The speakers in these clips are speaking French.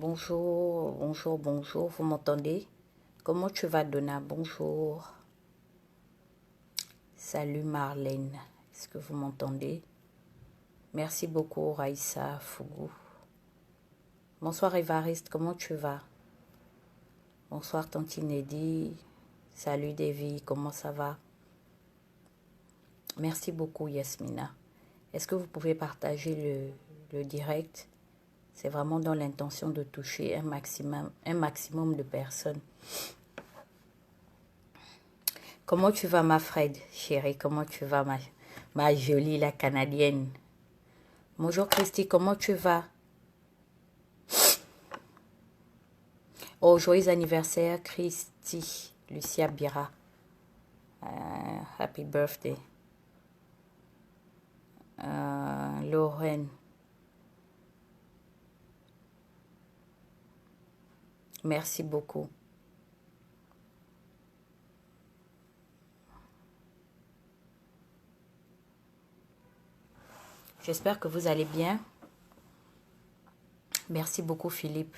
Bonjour, bonjour, bonjour, vous m'entendez? Comment tu vas, Donna? Bonjour. Salut, Marlène. Est-ce que vous m'entendez? Merci beaucoup, Raïssa Fougou. Bonsoir, Évariste, comment tu vas? Bonsoir, Tantine Eddy. Salut, Davy, comment ça va? Merci beaucoup, Yasmina. Est-ce que vous pouvez partager le direct? C'est vraiment dans l'intention de toucher un maximum de personnes. Comment tu vas, ma Fred, chérie? Comment tu vas, ma jolie, la Canadienne? Bonjour, Christy, comment tu vas? Oh, joyeux anniversaire, Christy, Lucia Bira. Happy birthday. Lorraine. Merci beaucoup. J'espère que vous allez bien. Merci beaucoup, Philippe.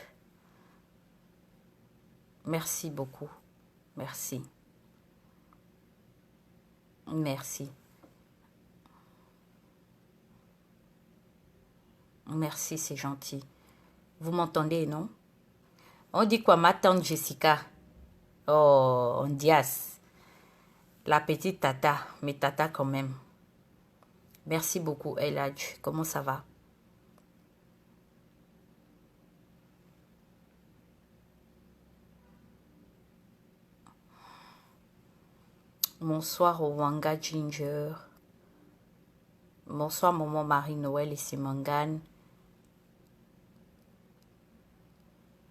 Merci beaucoup. Merci. Merci. Merci, c'est gentil. Vous m'entendez, non? On dit quoi, ma tante Jessica? Oh, on dias. La petite tata, mais tata quand même. Merci beaucoup, Eladj. Comment ça va? Bonsoir, Wanga Ginger. Bonsoir, Maman Marie-Noël et Simangane.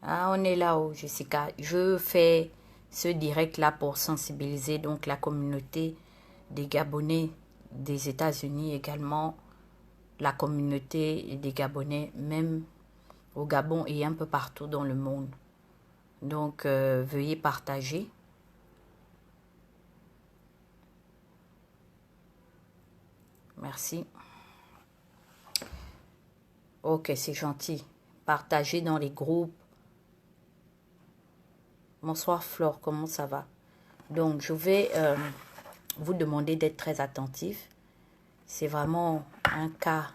Ah, on est là, oh, Jessica. Je fais ce direct-là pour sensibiliser donc la communauté des Gabonais des États-Unis également, la communauté des Gabonais, même au Gabon et un peu partout dans le monde. Donc, veuillez partager. Merci. Ok, c'est gentil. Partagez dans les groupes. Bonsoir Flore, comment ça va? Donc, je vais vous demander d'être très attentif. C'est vraiment un cas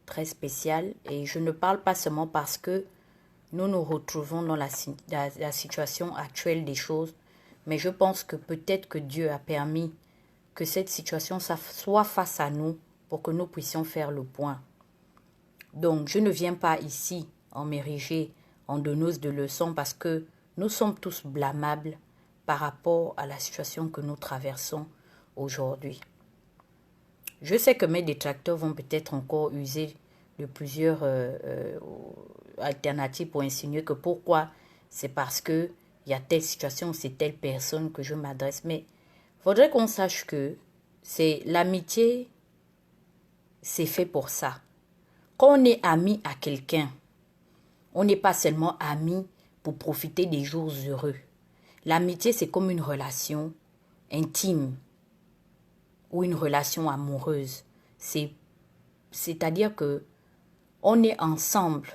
très spécial et je ne parle pas seulement parce que nous nous retrouvons dans la situation actuelle des choses, mais je pense que peut-être que Dieu a permis que cette situation soit face à nous pour que nous puissions faire le point. Donc, je ne viens pas ici en m'ériger en donneuse de leçons parce que nous sommes tous blâmables par rapport à la situation que nous traversons aujourd'hui. Je sais que mes détracteurs vont peut-être encore user de plusieurs alternatives pour insinuer que pourquoi c'est parce que il y a telle situation, c'est telle personne que je m'adresse. Mais il faudrait qu'on sache que c'est l'amitié, c'est fait pour ça. Quand on est ami à quelqu'un, on n'est pas seulement ami pour profiter des jours heureux. L'amitié, c'est comme une relation intime ou une relation amoureuse. C'est-à-dire que on est ensemble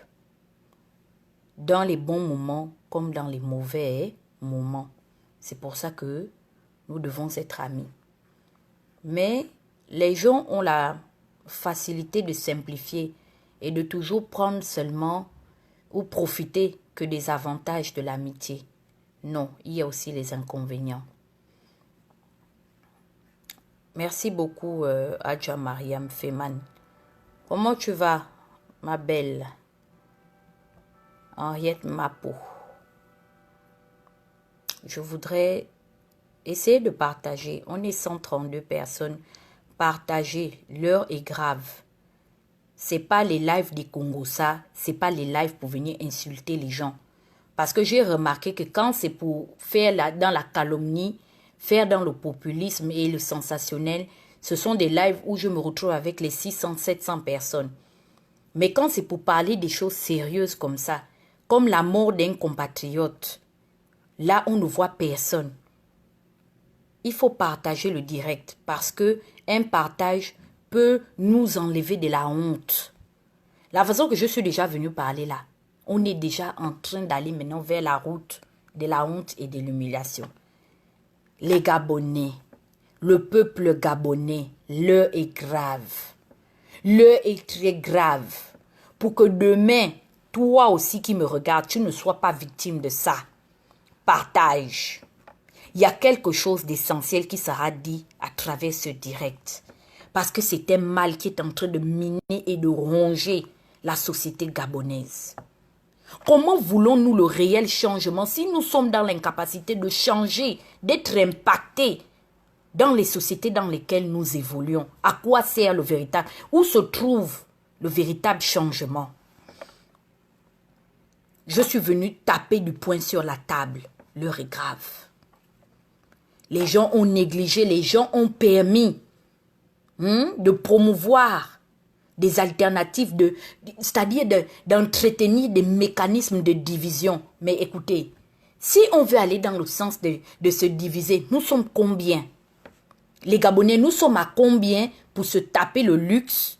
dans les bons moments comme dans les mauvais moments. C'est pour ça que nous devons être amis. Mais les gens ont la facilité de simplifier et de toujours prendre seulement ou profiter que des avantages de l'amitié. Non, il y a aussi les inconvénients. Merci beaucoup, Adja Mariam Feman. Comment tu vas, ma belle Henriette Mapo? Je voudrais essayer de partager. On est 132 personnes. Partager, l'heure est grave. C'est pas les lives des Congossa, c'est pas les lives pour venir insulter les gens. Parce que j'ai remarqué que quand c'est pour faire dans la calomnie, faire dans le populisme et le sensationnel, ce sont des lives où je me retrouve avec les 600, 700 personnes. Mais quand c'est pour parler des choses sérieuses comme ça, comme la mort d'un compatriote, là on ne voit personne. Il faut partager le direct parce que un partage peut nous enlever de la honte. La façon que je suis déjà venue parler là, on est déjà en train d'aller maintenant vers la route de la honte et de l'humiliation. Les Gabonais, le peuple gabonais, l'heure est grave. L'heure est très grave. Pour que demain, toi aussi qui me regardes, tu ne sois pas victime de ça. Partage. Il y a quelque chose d'essentiel qui sera dit à travers ce direct. Parce que c'est un mal qui est en train de miner et de ronger la société gabonaise. Comment voulons-nous le réel changement si nous sommes dans l'incapacité de changer, d'être impactés dans les sociétés dans lesquelles nous évoluons? À quoi sert le véritable? Où se trouve le véritable changement? Je suis venu taper du poing sur la table. L'heure est grave. Les gens ont négligé, les gens ont permis de promouvoir des alternatives, c'est-à-dire d'entretenir des mécanismes de division. Mais écoutez, si on veut aller dans le sens de se diviser, nous sommes combien? Les Gabonais, nous sommes à combien pour se taper le luxe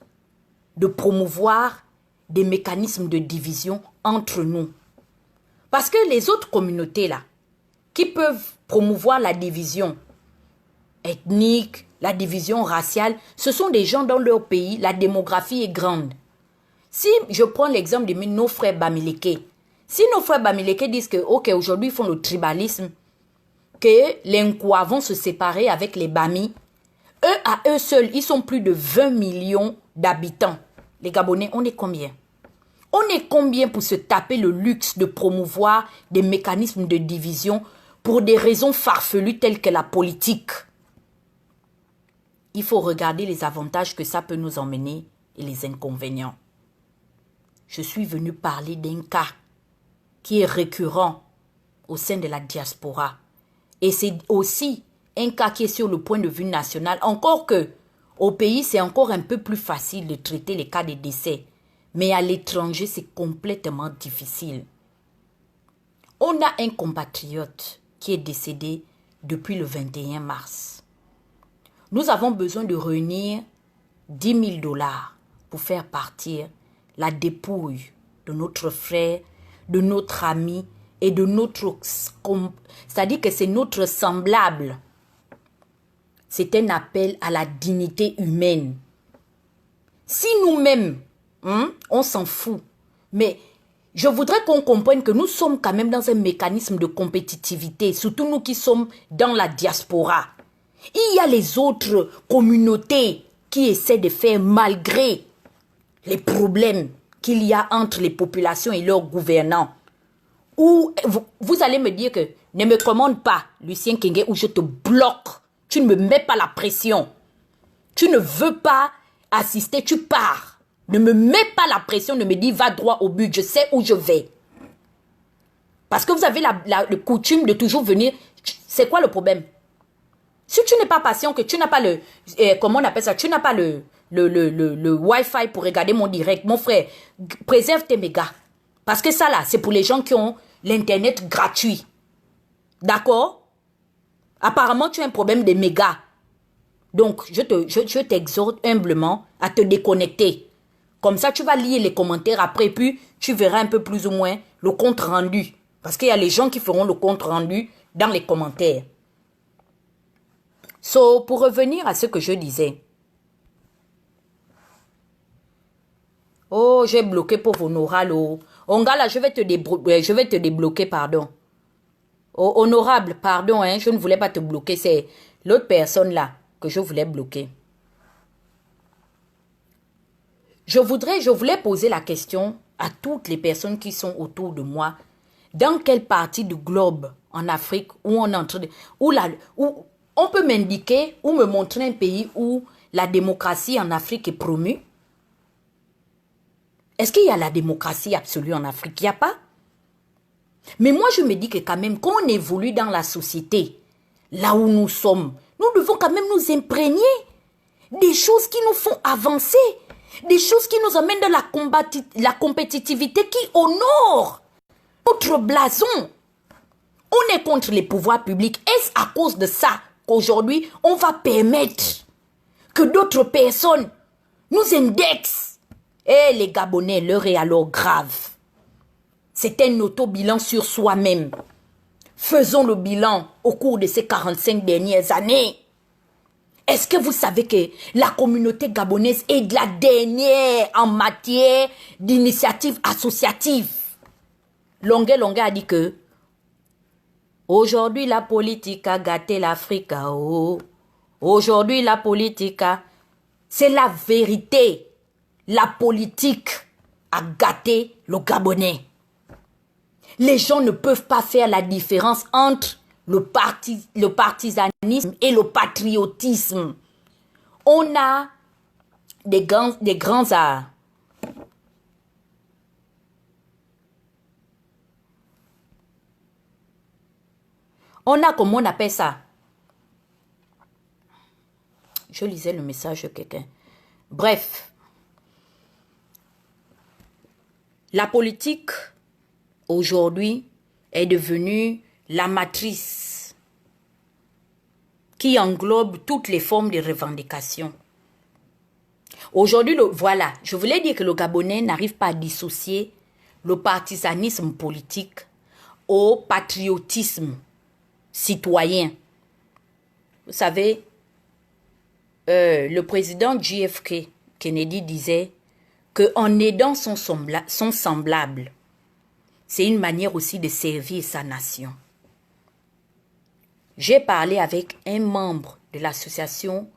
de promouvoir des mécanismes de division entre nous? Parce que les autres communautés là, qui peuvent promouvoir la division ethnique, la division raciale, ce sont des gens dans leur pays, la démographie est grande. Si je prends l'exemple de nos frères Bamileke, si nos frères Bamileke disent que, ok, aujourd'hui ils font le tribalisme, que les Nkwa vont se séparer avec les Bami, eux à eux seuls, ils sont plus de 20 millions d'habitants. Les Gabonais, on est combien? On est combien pour se taper le luxe de promouvoir des mécanismes de division pour des raisons farfelues telles que la politique? Il faut regarder les avantages que ça peut nous emmener et les inconvénients. Je suis venu parler d'un cas qui est récurrent au sein de la diaspora. Et c'est aussi un cas qui est sur le point de vue national. Encore que, au pays, c'est encore un peu plus facile de traiter les cas de décès. Mais à l'étranger, c'est complètement difficile. On a un compatriote qui est décédé depuis le 21 mars. Nous avons besoin de réunir 10 000 $ pour faire partir la dépouille de notre frère, de notre ami et de notre... C'est-à-dire que c'est notre semblable. C'est un appel à la dignité humaine. Si nous-mêmes, on s'en fout, mais je voudrais qu'on comprenne que nous sommes quand même dans un mécanisme de compétitivité, surtout nous qui sommes dans la diaspora. Il y a les autres communautés qui essaient de faire malgré les problèmes qu'il y a entre les populations et leurs gouvernants. Ou vous allez me dire que ne me commande pas, Lucien Kenge, ou je te bloque. Tu ne me mets pas la pression. Tu ne veux pas assister, tu pars. Ne me mets pas la pression, ne me dis va droit au but, je sais où je vais. Parce que vous avez la coutume de toujours venir. C'est quoi le problème? Si tu n'es pas patient, que tu n'as pas le... comment on appelle ça? Tu n'as pas le Wi-Fi pour regarder mon direct. Mon frère, préserve tes mégas. Parce que ça là, c'est pour les gens qui ont l'internet gratuit. D'accord? Apparemment, tu as un problème de mégas. Donc, je t'exhorte humblement à te déconnecter. Comme ça, tu vas lire les commentaires après, puis tu verras un peu plus ou moins le compte rendu. Parce qu'il y a les gens qui feront le compte rendu dans les commentaires. So, pour revenir à ce que je disais. Oh, j'ai bloqué pauvre Honorable. Oh. Ongala, je vais te débloquer, pardon. Oh, honorable, pardon, hein, je ne voulais pas te bloquer. C'est l'autre personne là que je voulais bloquer. Je voulais poser la question à toutes les personnes qui sont autour de moi. Dans quelle partie du globe en Afrique où on est en train de... Où on peut m'indiquer ou me montrer un pays où la démocratie en Afrique est promue? Est-ce qu'il y a la démocratie absolue en Afrique? Il n'y a pas. Mais moi, je me dis que quand même, quand on évolue dans la société, là où nous sommes, nous devons quand même nous imprégner des choses qui nous font avancer, des choses qui nous amènent de la compétitivité qui honore notre blason. On est contre les pouvoirs publics. Est-ce à cause de ça qu'aujourd'hui, on va permettre que d'autres personnes nous indexent? Eh les Gabonais, l'heure est alors grave. c'est un auto-bilan sur soi-même. Faisons le bilan au cours de ces 45 dernières années. Est-ce que vous savez que la communauté gabonaise est de la dernière en matière d'initiative associative? Longuet a dit que aujourd'hui la politique a gâté l'Afrique. Oh. Aujourd'hui la politique c'est la vérité. La politique a gâté le Gabonais. Les gens ne peuvent pas faire la différence entre le partisanisme et le patriotisme. On a des grands arts. On a, comment on appelle ça? Je lisais le message de quelqu'un. Bref. La politique, aujourd'hui, est devenue la matrice qui englobe toutes les formes de revendication. Aujourd'hui, voilà, je voulais dire que le Gabonais n'arrive pas à dissocier le partisanisme politique au patriotisme citoyen. Vous savez, le président JFK Kennedy disait qu'en aidant son semblable, c'est une manière aussi de servir sa nation. J'ai parlé avec un membre de l'association,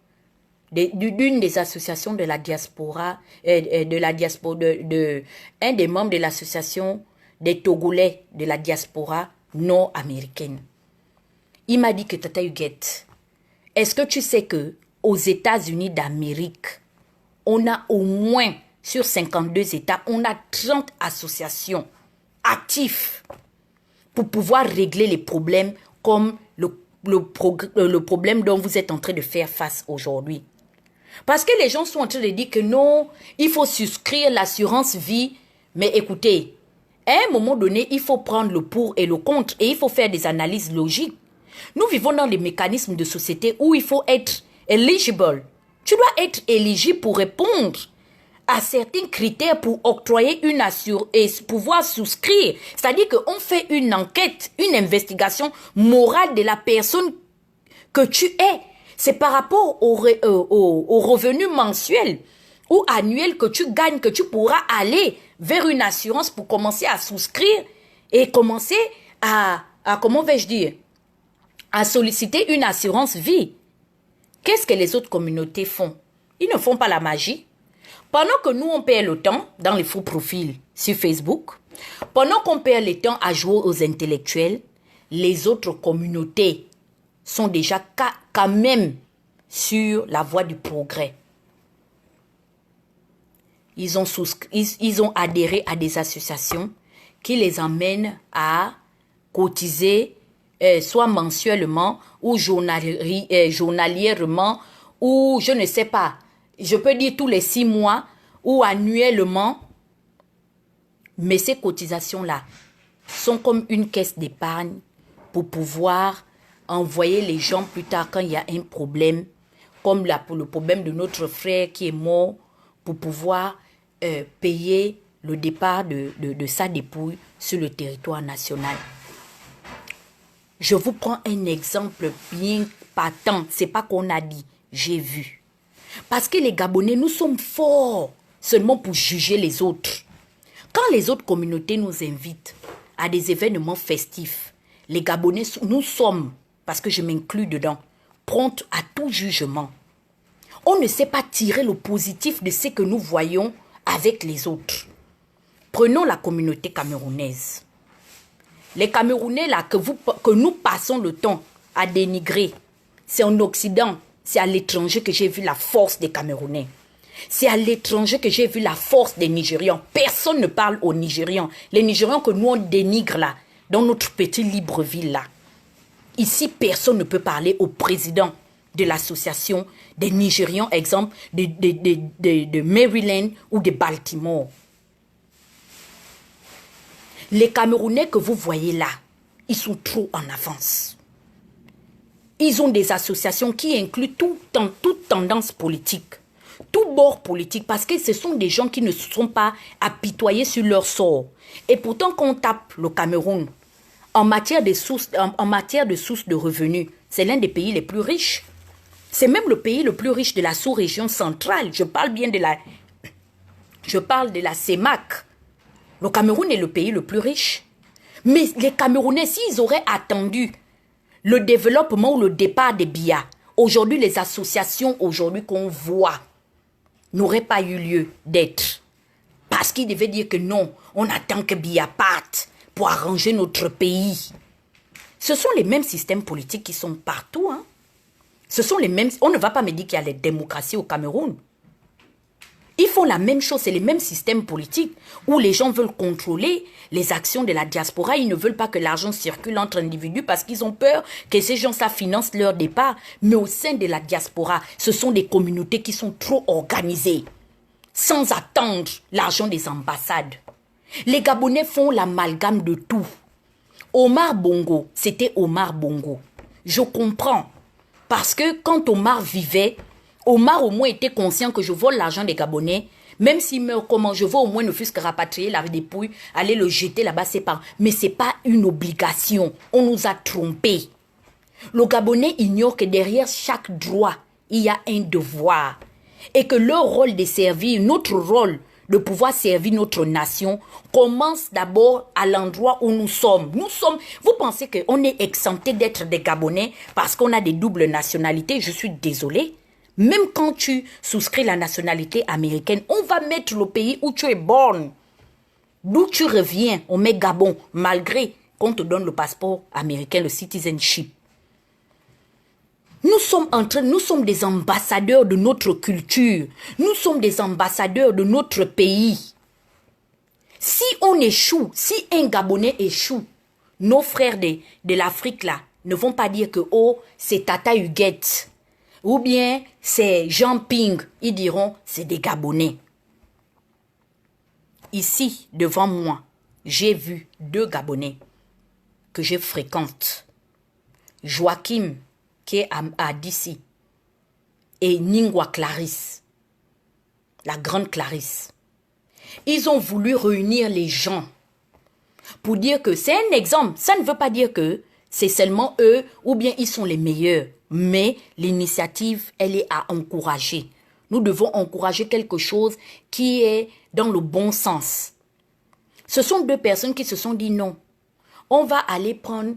d'une des associations de la diaspora, un des membres de l'association des Togolais de la diaspora nord-américaine. Il m'a dit que Tata Huguette, est-ce que tu sais que aux États-Unis d'Amérique, on a au moins, sur 52 États, on a 30 associations actives pour pouvoir régler les problèmes comme le problème dont vous êtes en train de faire face aujourd'hui. Parce que les gens sont en train de dire que non, il faut souscrire l'assurance vie. Mais écoutez, à un moment donné, il faut prendre le pour et le contre et il faut faire des analyses logiques. Nous vivons dans des mécanismes de société où il faut être eligible. Tu dois être éligible pour répondre à certains critères pour octroyer une assurance et pouvoir souscrire. C'est-à-dire qu'on fait une enquête, une investigation morale de la personne que tu es. C'est par rapport au revenu mensuel ou annuel que tu gagnes que tu pourras aller vers une assurance pour commencer à souscrire et commencer à comment vais-je dire, à solliciter une assurance vie. Qu'est-ce que les autres communautés font? Ils ne font pas la magie. Pendant que nous, on perd le temps dans les faux profils sur Facebook, pendant qu'on perd le temps à jouer aux intellectuels, les autres communautés sont déjà quand même sur la voie du progrès. Ils ont adhéré à des associations qui les emmènent à cotiser soit mensuellement ou journalièrement ou je ne sais pas, je peux dire tous les 6 mois ou annuellement. Mais ces cotisations-là sont comme une caisse d'épargne pour pouvoir envoyer les gens plus tard quand il y a un problème, comme pour le problème de notre frère qui est mort, pour pouvoir payer le départ de sa dépouille sur le territoire national. Je vous prends un exemple bien patent. Ce n'est pas qu'on a dit, j'ai vu. Parce que les Gabonais, nous sommes forts seulement pour juger les autres. Quand les autres communautés nous invitent à des événements festifs, les Gabonais, nous sommes, parce que je m'inclus dedans, prompts à tout jugement. On ne sait pas tirer le positif de ce que nous voyons avec les autres. Prenons la communauté camerounaise. Les Camerounais là que nous passons le temps à dénigrer, c'est en Occident, c'est à l'étranger que j'ai vu la force des Camerounais. C'est à l'étranger que j'ai vu la force des Nigérians. Personne ne parle aux Nigérians. Les Nigérians que nous on dénigre là, dans notre petite Libreville là. Ici, personne ne peut parler au président de l'association des Nigérians, exemple, de Maryland ou de Baltimore. Les Camerounais que vous voyez là, ils sont trop en avance. Ils ont des associations qui incluent toute tendance politique. tout bord politique, parce que ce sont des gens qui ne se sont pas apitoyés sur leur sort. Et pourtant, quand on tape le Cameroun, en matière de sources de revenus, c'est l'un des pays les plus riches. C'est même le pays le plus riche de la sous-région centrale. Je parle de la CEMAC. Le Cameroun est le pays le plus riche. Mais les Camerounais, s'ils auraient attendu le développement ou le départ des BIA, aujourd'hui, les associations qu'on voit n'auraient pas eu lieu d'être. Parce qu'ils devaient dire que non, on attend que BIA parte pour arranger notre pays. Ce sont les mêmes systèmes politiques qui sont partout. Hein. Ce sont les mêmes. On ne va pas me dire qu'il y a la démocratie au Cameroun. Ils font la même chose, c'est les mêmes systèmes politiques où les gens veulent contrôler les actions de la diaspora. Ils ne veulent pas que l'argent circule entre individus parce qu'ils ont peur que ces gens-là financent leur départ. Mais au sein de la diaspora, ce sont des communautés qui sont trop organisées, sans attendre l'argent des ambassades. Les Gabonais font l'amalgame de tout. Omar Bongo, c'était Omar Bongo. Je comprends. Parce que quand Omar vivait, Omar au moins était conscient que je vole l'argent des Gabonais. Même s'il meurt comment, je veux au moins ne fût-ce que rapatrier la dépouille, aller le jeter là-bas, c'est pas. Mais c'est pas une obligation. On nous a trompés. Le Gabonais ignore que derrière chaque droit, il y a un devoir. Et que leur rôle de servir, notre rôle de pouvoir servir notre nation, commence d'abord à l'endroit où nous sommes. Vous pensez qu'on est exempté d'être des Gabonais parce qu'on a des doubles nationalités? Je suis désolée. Même quand tu souscris la nationalité américaine, on va mettre le pays où tu es born. D'où tu reviens, on met Gabon, malgré qu'on te donne le passeport américain, le citizenship. Nous sommes des ambassadeurs de notre culture. Nous sommes des ambassadeurs de notre pays. Si on échoue, si un Gabonais échoue, nos frères de l'Afrique là ne vont pas dire que oh, c'est Tata Huguette. Ou bien c'est Jean Ping, ils diront c'est des Gabonais. Ici, devant moi, j'ai vu 2 Gabonais que je fréquente. Joachim, qui est à Dissy, et Ningwa Clarisse, la grande Clarisse. Ils ont voulu réunir les gens pour dire que c'est un exemple. Ça ne veut pas dire que c'est seulement eux ou bien ils sont les meilleurs. Mais l'initiative, elle est à encourager. Nous devons encourager quelque chose qui est dans le bon sens. Ce sont 2 personnes qui se sont dit non. On va aller prendre,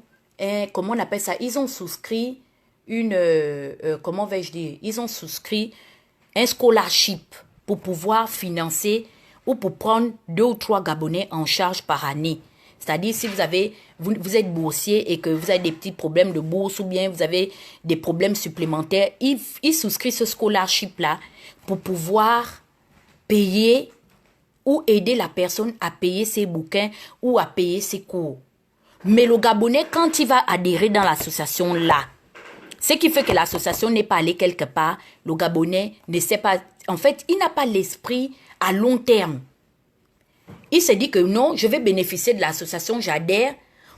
comment on appelle ça? Ils ont souscrit comment vais-je dire? Ils ont souscrit un scholarship pour pouvoir financer ou pour prendre 2 ou 3 Gabonais en charge par année. C'est-à-dire, si vous êtes boursier et que vous avez des petits problèmes de bourse ou bien vous avez des problèmes supplémentaires, ils souscrivent ce scholarship-là pour pouvoir payer ou aider la personne à payer ses bouquins ou à payer ses cours. Mais le Gabonais, quand il va adhérer dans l'association-là, ce qui fait que l'association n'est pas allée quelque part, le Gabonais ne sait pas. En fait, il n'a pas l'esprit à long terme. Il se dit que non, je vais bénéficier de l'association, j'adhère.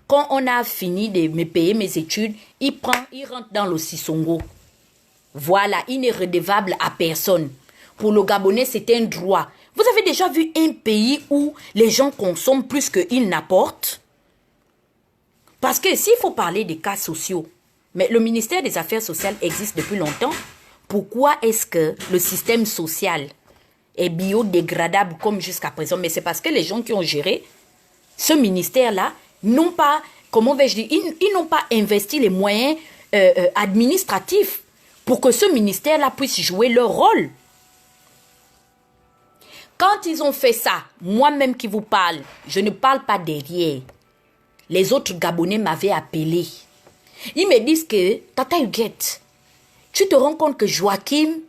Quand on a fini de me payer mes études, il rentre dans le Sissongo. Voilà, il n'est redevable à personne. Pour le Gabonais, c'est un droit. Vous avez déjà vu un pays où les gens consomment plus qu'ils n'apportent? Parce que s'il faut parler des cas sociaux, mais le ministère des Affaires sociales existe depuis longtemps, pourquoi est-ce que le système social est biodégradable comme jusqu'à présent? Mais c'est parce que les gens qui ont géré ce ministère-là n'ont pas, comment vais-je dire, ils n'ont pas investi les moyens administratifs pour que ce ministère-là puisse jouer leur rôle. Quand ils ont fait ça, moi-même qui vous parle, je ne parle pas derrière. Les autres Gabonais m'avaient appelé. Ils me disent que, Tata Huguette, tu te rends compte que Joachim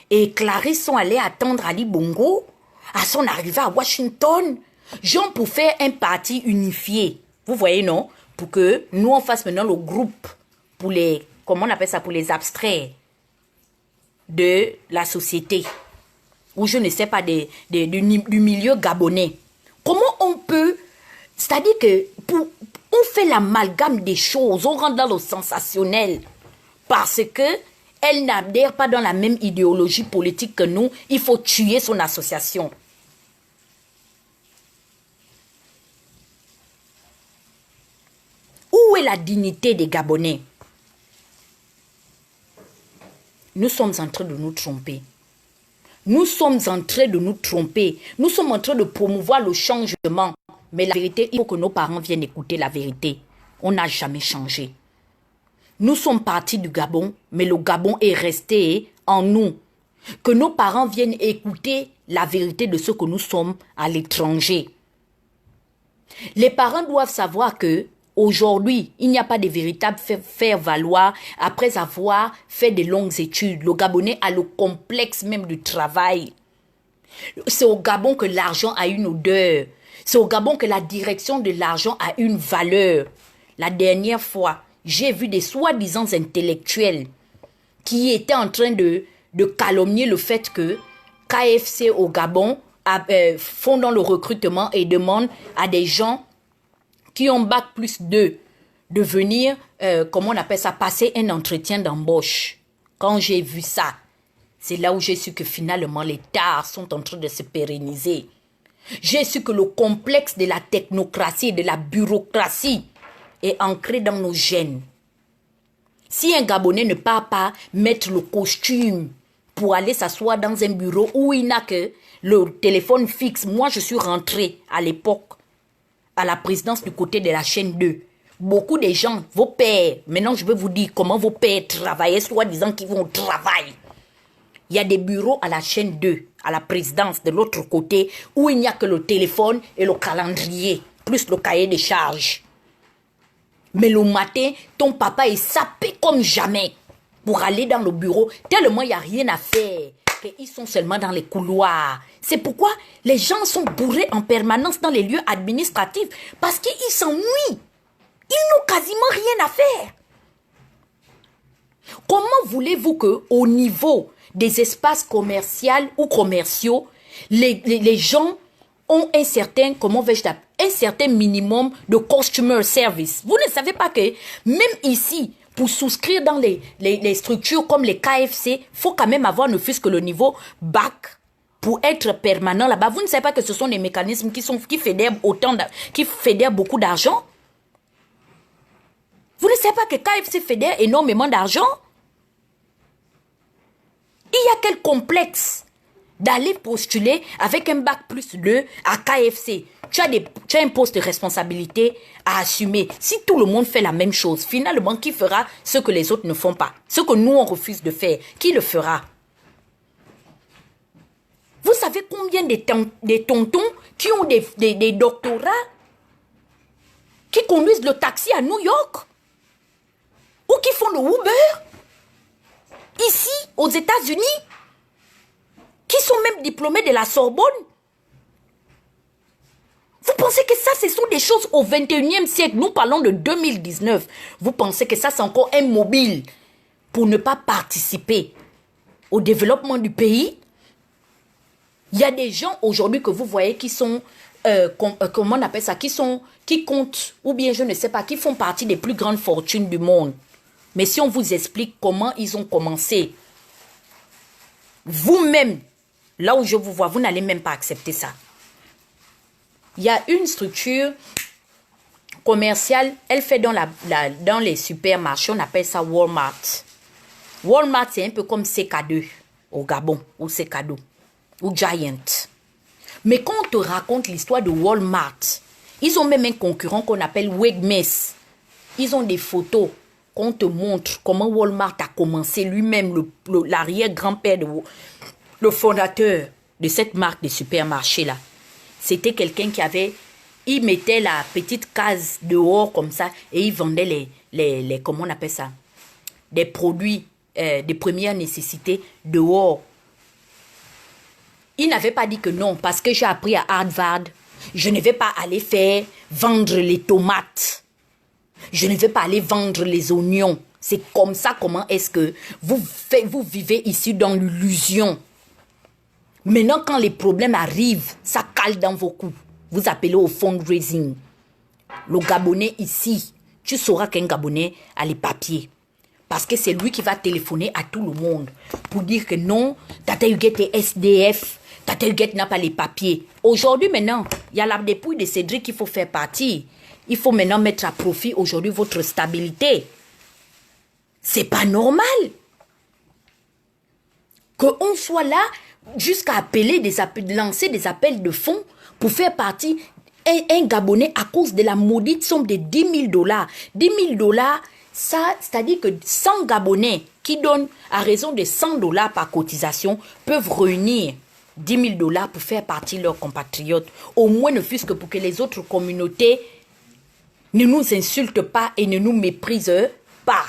et Clarisse sont allés attendre Ali Bongo à son arrivée à Washington, genre pour faire un parti unifié. Vous voyez, non? Pour que nous, on fasse maintenant le groupe pour les, comment on appelle ça, pour les abstraire de la société. Ou je ne sais pas, du milieu gabonais. Comment on peut, c'est-à-dire que on fait l'amalgame des choses, on rentre dans le sensationnel. Parce que Elle n'adhère pas dans la même idéologie politique que nous. Il faut tuer son association. Où est la dignité des Gabonais? Nous sommes en train de nous tromper. Nous sommes en train de nous tromper. Nous sommes en train de promouvoir le changement. Mais la vérité, il faut que nos parents viennent écouter la vérité. On n'a jamais changé. Nous sommes partis du Gabon, mais le Gabon est resté en nous. Que nos parents viennent écouter la vérité de ce que nous sommes à l'étranger. Les parents doivent savoir que aujourd'hui, il n'y a pas de véritable faire-valoir après avoir fait de longues études. Le Gabonais a le complexe même du travail. C'est au Gabon que l'argent a une odeur. C'est au Gabon que la direction de l'argent a une valeur. La dernière fois, j'ai vu des soi-disant intellectuels qui étaient en train de calomnier le fait que KFC au Gabon font dans le recrutement et demandent à des gens qui ont bac plus 2 de venir, comment on appelle ça, passer un entretien d'embauche. Quand j'ai vu ça, c'est là où j'ai su que finalement les tares sont en train de se pérenniser. J'ai su que le complexe de la technocratie et de la bureaucratie est ancré dans nos gènes. Si un Gabonais ne part pas mettre le costume pour aller s'asseoir dans un bureau où il n'a que le téléphone fixe, moi je suis rentrée à l'époque à la présidence du côté de la chaîne 2. Beaucoup de gens, vos pères, maintenant je vais vous dire comment vos pères travaillaient, soi-disant qu'ils vont au travail. Il y a des bureaux à la chaîne 2, à la présidence de l'autre côté, où il n'y a que le téléphone et le calendrier, plus le cahier de charges. Mais le matin, ton papa est sapé comme jamais pour aller dans le bureau, tellement il n'y a rien à faire, qu'ils sont seulement dans les couloirs. C'est pourquoi les gens sont bourrés en permanence dans les lieux administratifs, parce qu'ils s'ennuient. Ils n'ont quasiment rien à faire. Comment voulez-vous qu'au niveau des espaces commerciaux ou commerciaux, les gens ont un certain, comment vais-je dire, un certain minimum de customer service. Vous ne savez pas que même ici, pour souscrire dans les structures comme les KFC, il faut quand même avoir ne fût-ce que le niveau bac pour être permanent là-bas. Vous ne savez pas que ce sont des mécanismes qui fédèrent beaucoup d'argent? Vous ne savez pas que KFC fédère énormément d'argent? Il y a quel complexe d'aller postuler avec un bac plus 2 à KFC? Tu as un poste de responsabilité à assumer. Si tout le monde fait la même chose, finalement, qui fera ce que les autres ne font pas? Ce que nous, on refuse de faire, qui le fera? Vous savez combien de tontons qui ont des doctorats, qui conduisent le taxi à New York? Ou qui font le Uber? Ici, aux États-Unis? Qui sont même diplômés de la Sorbonne? Vous pensez que ça, ce sont des choses au 21e siècle? Nous parlons de 2019. Vous pensez que ça, c'est encore un mobile pour ne pas participer au développement du pays? Il y a des gens aujourd'hui que vous voyez qui sont, comment on appelle ça, qui comptent, ou bien je ne sais pas, qui font partie des plus grandes fortunes du monde. Mais si on vous explique comment ils ont commencé, vous-même, là où je vous vois, vous n'allez même pas accepter ça. Il y a une structure commerciale, elle fait dans les supermarchés, on appelle ça Walmart. Walmart, c'est un peu comme CK2 au Gabon, ou CK2, ou Giant. Mais quand on te raconte l'histoire de Walmart, ils ont même un concurrent qu'on appelle Wegmans. Ils ont des photos qu'on te montre comment Walmart a commencé lui-même, l'arrière-grand-père, le fondateur de cette marque de supermarché-là. C'était quelqu'un il mettait la petite case dehors comme ça et il vendait comment on appelle ça, des produits de première nécessité dehors. Il n'avait pas dit que non, parce que j'ai appris à Harvard, je ne vais pas aller vendre les tomates. Je ne vais pas aller vendre les oignons. C'est comme ça, comment est-ce que vous vivez ici dans l'illusion. Maintenant, quand les problèmes arrivent, ça cale dans vos coups. Vous appelez au fundraising. Le Gabonais ici, tu sauras qu'un Gabonais a les papiers. Parce que c'est lui qui va téléphoner à tout le monde pour dire que non, Tata Huguette est SDF, Tata Huguette n'a pas les papiers. Aujourd'hui, maintenant, il y a la dépouille de Cédric qu'il faut faire partie. Il faut maintenant mettre à profit aujourd'hui votre stabilité. C'est pas normal qu'on soit là jusqu'à appeler lancer des appels de fonds pour faire partie un Gabonais à cause de la maudite somme de 10 000 $. 10 000 $, ça, c'est-à-dire que 100 Gabonais qui donnent à raison de 100 $ par cotisation peuvent réunir 10 000 $ pour faire partie de leurs compatriotes. Au moins ne fût-ce que pour que les autres communautés ne nous insultent pas et ne nous méprisent pas.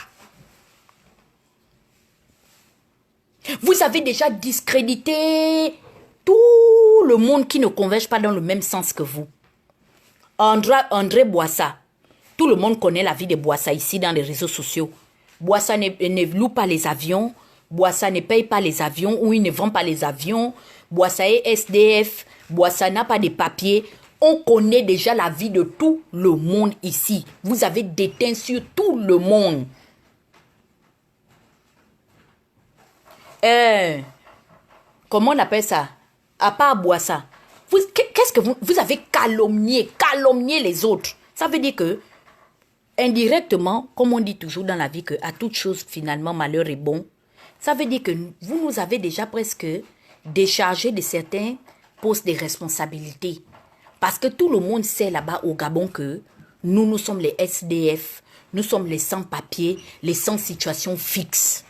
Vous avez déjà discrédité tout le monde qui ne converge pas dans le même sens que vous. André Boissa, tout le monde connaît la vie de Boissa ici dans les réseaux sociaux. Boissa ne loue pas les avions, Boissa ne paye pas les avions ou il ne vend pas les avions, Boissa est SDF, Boissa n'a pas de papiers. On connaît déjà la vie de tout le monde ici. Vous avez déteint sur tout le monde. Comment on appelle ça? À part Boissa. Qu'est-ce que vous avez calomnié les autres? Ça veut dire que, indirectement, comme on dit toujours dans la vie, que à toute chose, finalement, malheur est bon. Ça veut dire que vous nous avez déjà presque déchargé de certains postes de responsabilité. Parce que tout le monde sait là-bas au Gabon que nous sommes les SDF, nous sommes les sans-papiers, les sans-situation fixe.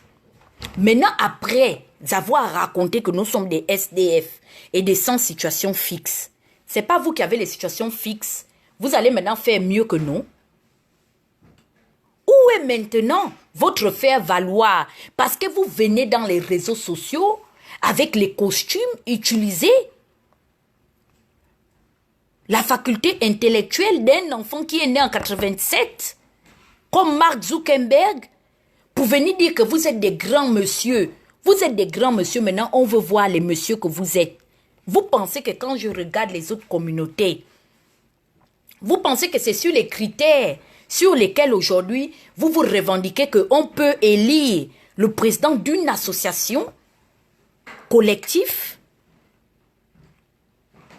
Maintenant, après avoir raconté que nous sommes des SDF et des sans-situation fixe, c'est pas vous qui avez les situations fixes. Vous allez maintenant faire mieux que nous. Où est maintenant votre faire valoir? Parce que vous venez dans les réseaux sociaux avec les costumes utilisés. La faculté intellectuelle d'un enfant qui est né en 87, comme Mark Zuckerberg, pour venir dire que vous êtes des grands messieurs. Vous êtes des grands messieurs, maintenant on veut voir les messieurs que vous êtes. Vous pensez que quand je regarde les autres communautés, vous pensez que c'est sur les critères sur lesquels aujourd'hui vous vous revendiquez qu'on peut élire le président d'une association collective?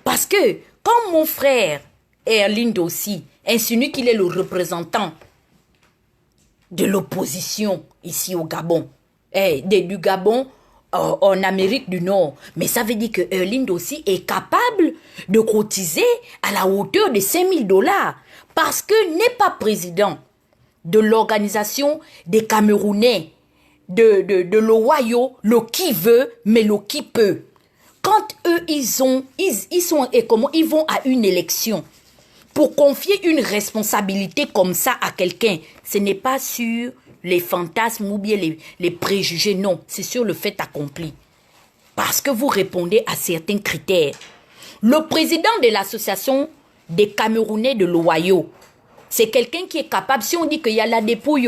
Parce que quand mon frère Erlind aussi insinue qu'il est le représentant de l'opposition ici au Gabon, du Gabon en Amérique du Nord, mais ça veut dire que Erlind aussi est capable de cotiser à la hauteur de 5 000 $, parce que n'est pas président de l'organisation des Camerounais, de l'Ohio, le qui veut, mais le qui peut. Quand eux, ils sont, et comment ils vont à une élection pour confier une responsabilité comme ça à quelqu'un, ce n'est pas sur les fantasmes ou bien les préjugés, non, c'est sur le fait accompli. Parce que vous répondez à certains critères. Le président de l'association des Camerounais de l'Ohio, c'est quelqu'un qui est capable, si on dit qu'il y a la dépouille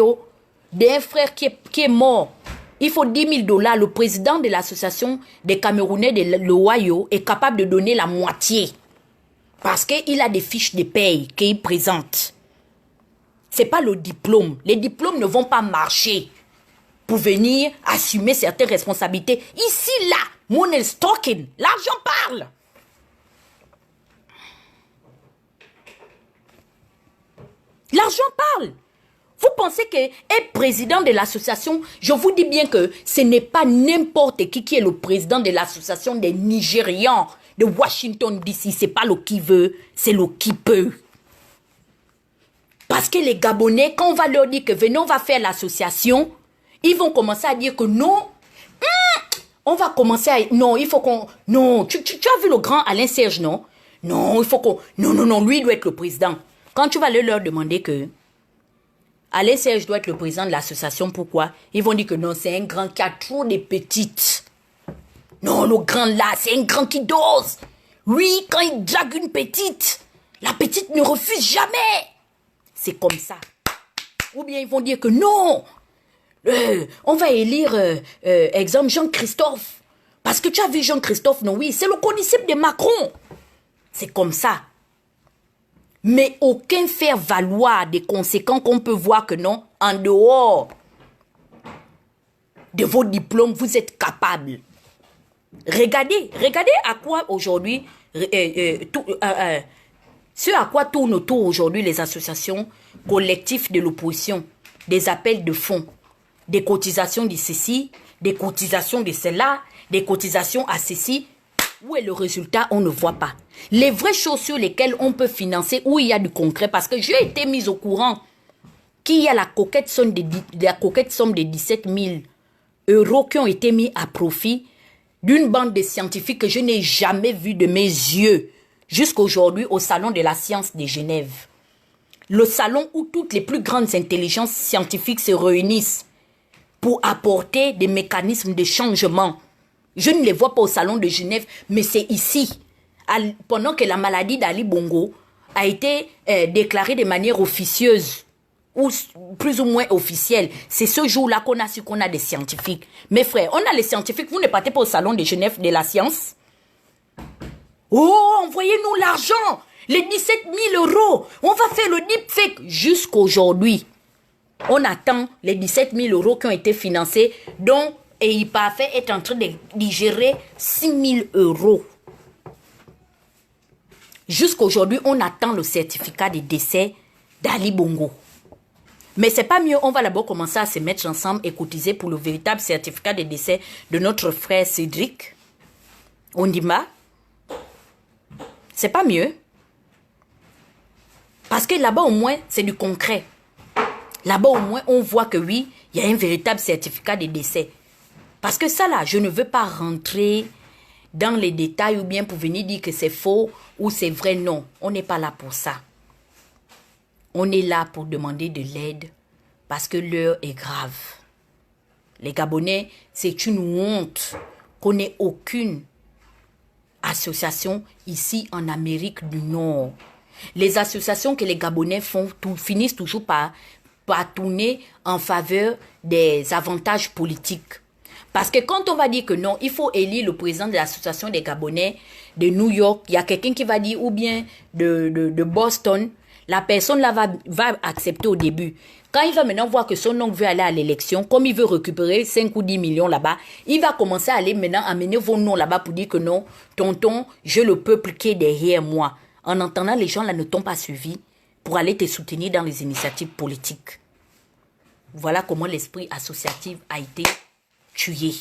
d'un frère qui est mort, il faut 10 000 $. Le président de l'association des Camerounais de l'Ohio est capable de donner la moitié. Parce qu'il a des fiches de paye qu'il présente. Ce n'est pas le diplôme. Les diplômes ne vont pas marcher pour venir assumer certaines responsabilités. Ici, là, money is talking. L'argent parle. L'argent parle. Vous pensez qu'être président de l'association, je vous dis bien que ce n'est pas n'importe qui est le président de l'association des Nigérians de Washington DC. Ce n'est pas le qui veut, c'est le qui peut. Parce que les Gabonais, quand on va leur dire que venez, on va faire l'association, ils vont commencer à dire que non, on va commencer à... Non, il faut qu'on... Non, tu as vu le grand Alain Serge, non? Non, il faut qu'on... Non, lui, il doit être le président. Quand tu vas leur demander que Alain Serge doit être le président de l'association, pourquoi? Ils vont dire que non, c'est un grand qui a trop de petites. Non, le grand là, c'est un grand qui dose. Lui, quand il drague une petite, la petite ne refuse jamais. C'est comme ça. Ou bien ils vont dire que non, on va élire, exemple, Jean-Christophe. Parce que tu as vu Jean-Christophe, non, oui, c'est le condisciple de Macron. C'est comme ça. Mais aucun faire valoir des conséquences qu'on peut voir que non, en dehors de vos diplômes, vous êtes capable. Regardez à quoi aujourd'hui, ce à quoi tournent autour aujourd'hui les associations collectives de l'opposition, des appels de fonds, des cotisations de ceci, des cotisations de cela, des cotisations à ceci. Où est le résultat? On ne voit pas. Les vraies choses sur lesquelles on peut financer, où il y a du concret, parce que j'ai été mise au courant qu'il y a la coquette somme de 17 000 euros qui ont été mis à profit d'une bande de scientifiques que je n'ai jamais vue de mes yeux jusqu'aujourd'hui au Salon de la Science de Genève. Le salon où toutes les plus grandes intelligences scientifiques se réunissent pour apporter des mécanismes de changement. Je ne les vois pas au Salon de Genève, mais c'est ici. Pendant que la maladie d'Ali Bongo a été déclarée de manière officieuse, ou plus ou moins officielle, c'est ce jour-là qu'on a su qu'on a des scientifiques. Mes frères, on a les scientifiques, vous ne partez pas au Salon de Genève de la science? Oh, envoyez-nous l'argent, les 17 000 euros, on va faire le deepfake. Jusqu'aujourd'hui, on attend les 17 000 euros qui ont été financés, dont EI Parfait est en train de digérer 6 000 euros. Jusqu'aujourd'hui, on attend le certificat de décès d'Ali Bongo. Mais c'est pas mieux, on va d'abord commencer à se mettre ensemble et cotiser pour le véritable certificat de décès de notre frère Cédric Ondimba. C'est pas mieux. Parce que là-bas au moins, c'est du concret. Là-bas au moins, on voit que oui, il y a un véritable certificat de décès. Parce que ça là, je ne veux pas rentrer dans les détails ou bien pour venir dire que c'est faux ou c'est vrai. Non, on n'est pas là pour ça. On est là pour demander de l'aide parce que l'heure est grave. Les Gabonais, c'est une honte qu'on n'ait aucune association ici en Amérique du Nord. Les associations que les Gabonais font finissent toujours par tourner en faveur des avantages politiques. Parce que quand on va dire que non, il faut élire le président de l'association des Gabonais de New York, il y a quelqu'un qui va dire, ou bien de Boston, la personne là va accepter au début. Quand il va maintenant voir que son oncle veut aller à l'élection, comme il veut récupérer 5 ou 10 millions là-bas, il va commencer à aller maintenant amener vos noms là-bas pour dire que non, tonton, j'ai le peuple qui est derrière moi. En entendant, les gens là ne t'ont pas suivi pour aller te soutenir dans les initiatives politiques. Voilà comment l'esprit associatif a été tué.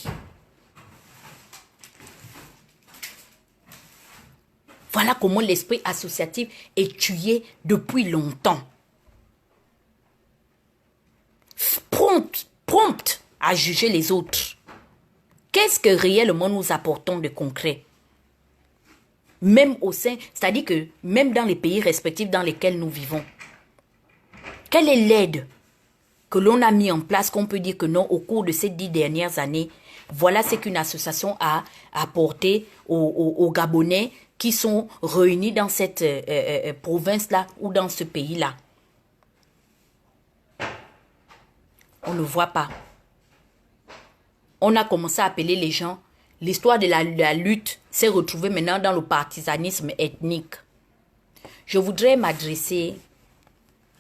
Voilà comment l'esprit associatif est tué depuis longtemps. Prompt à juger les autres. Qu'est-ce que réellement nous apportons de concret? Même au sein, c'est-à-dire que même dans les pays respectifs dans lesquels nous vivons. Quelle est l'aide que l'on a mis en place qu'on peut dire que non, au cours de ces 10 dernières années, voilà ce qu'une association a apporté aux Gabonais qui sont réunis dans cette province-là ou dans ce pays-là. On ne voit pas. On a commencé à appeler les gens. L'histoire de la lutte s'est retrouvée maintenant dans le partisanisme ethnique. Je voudrais m'adresser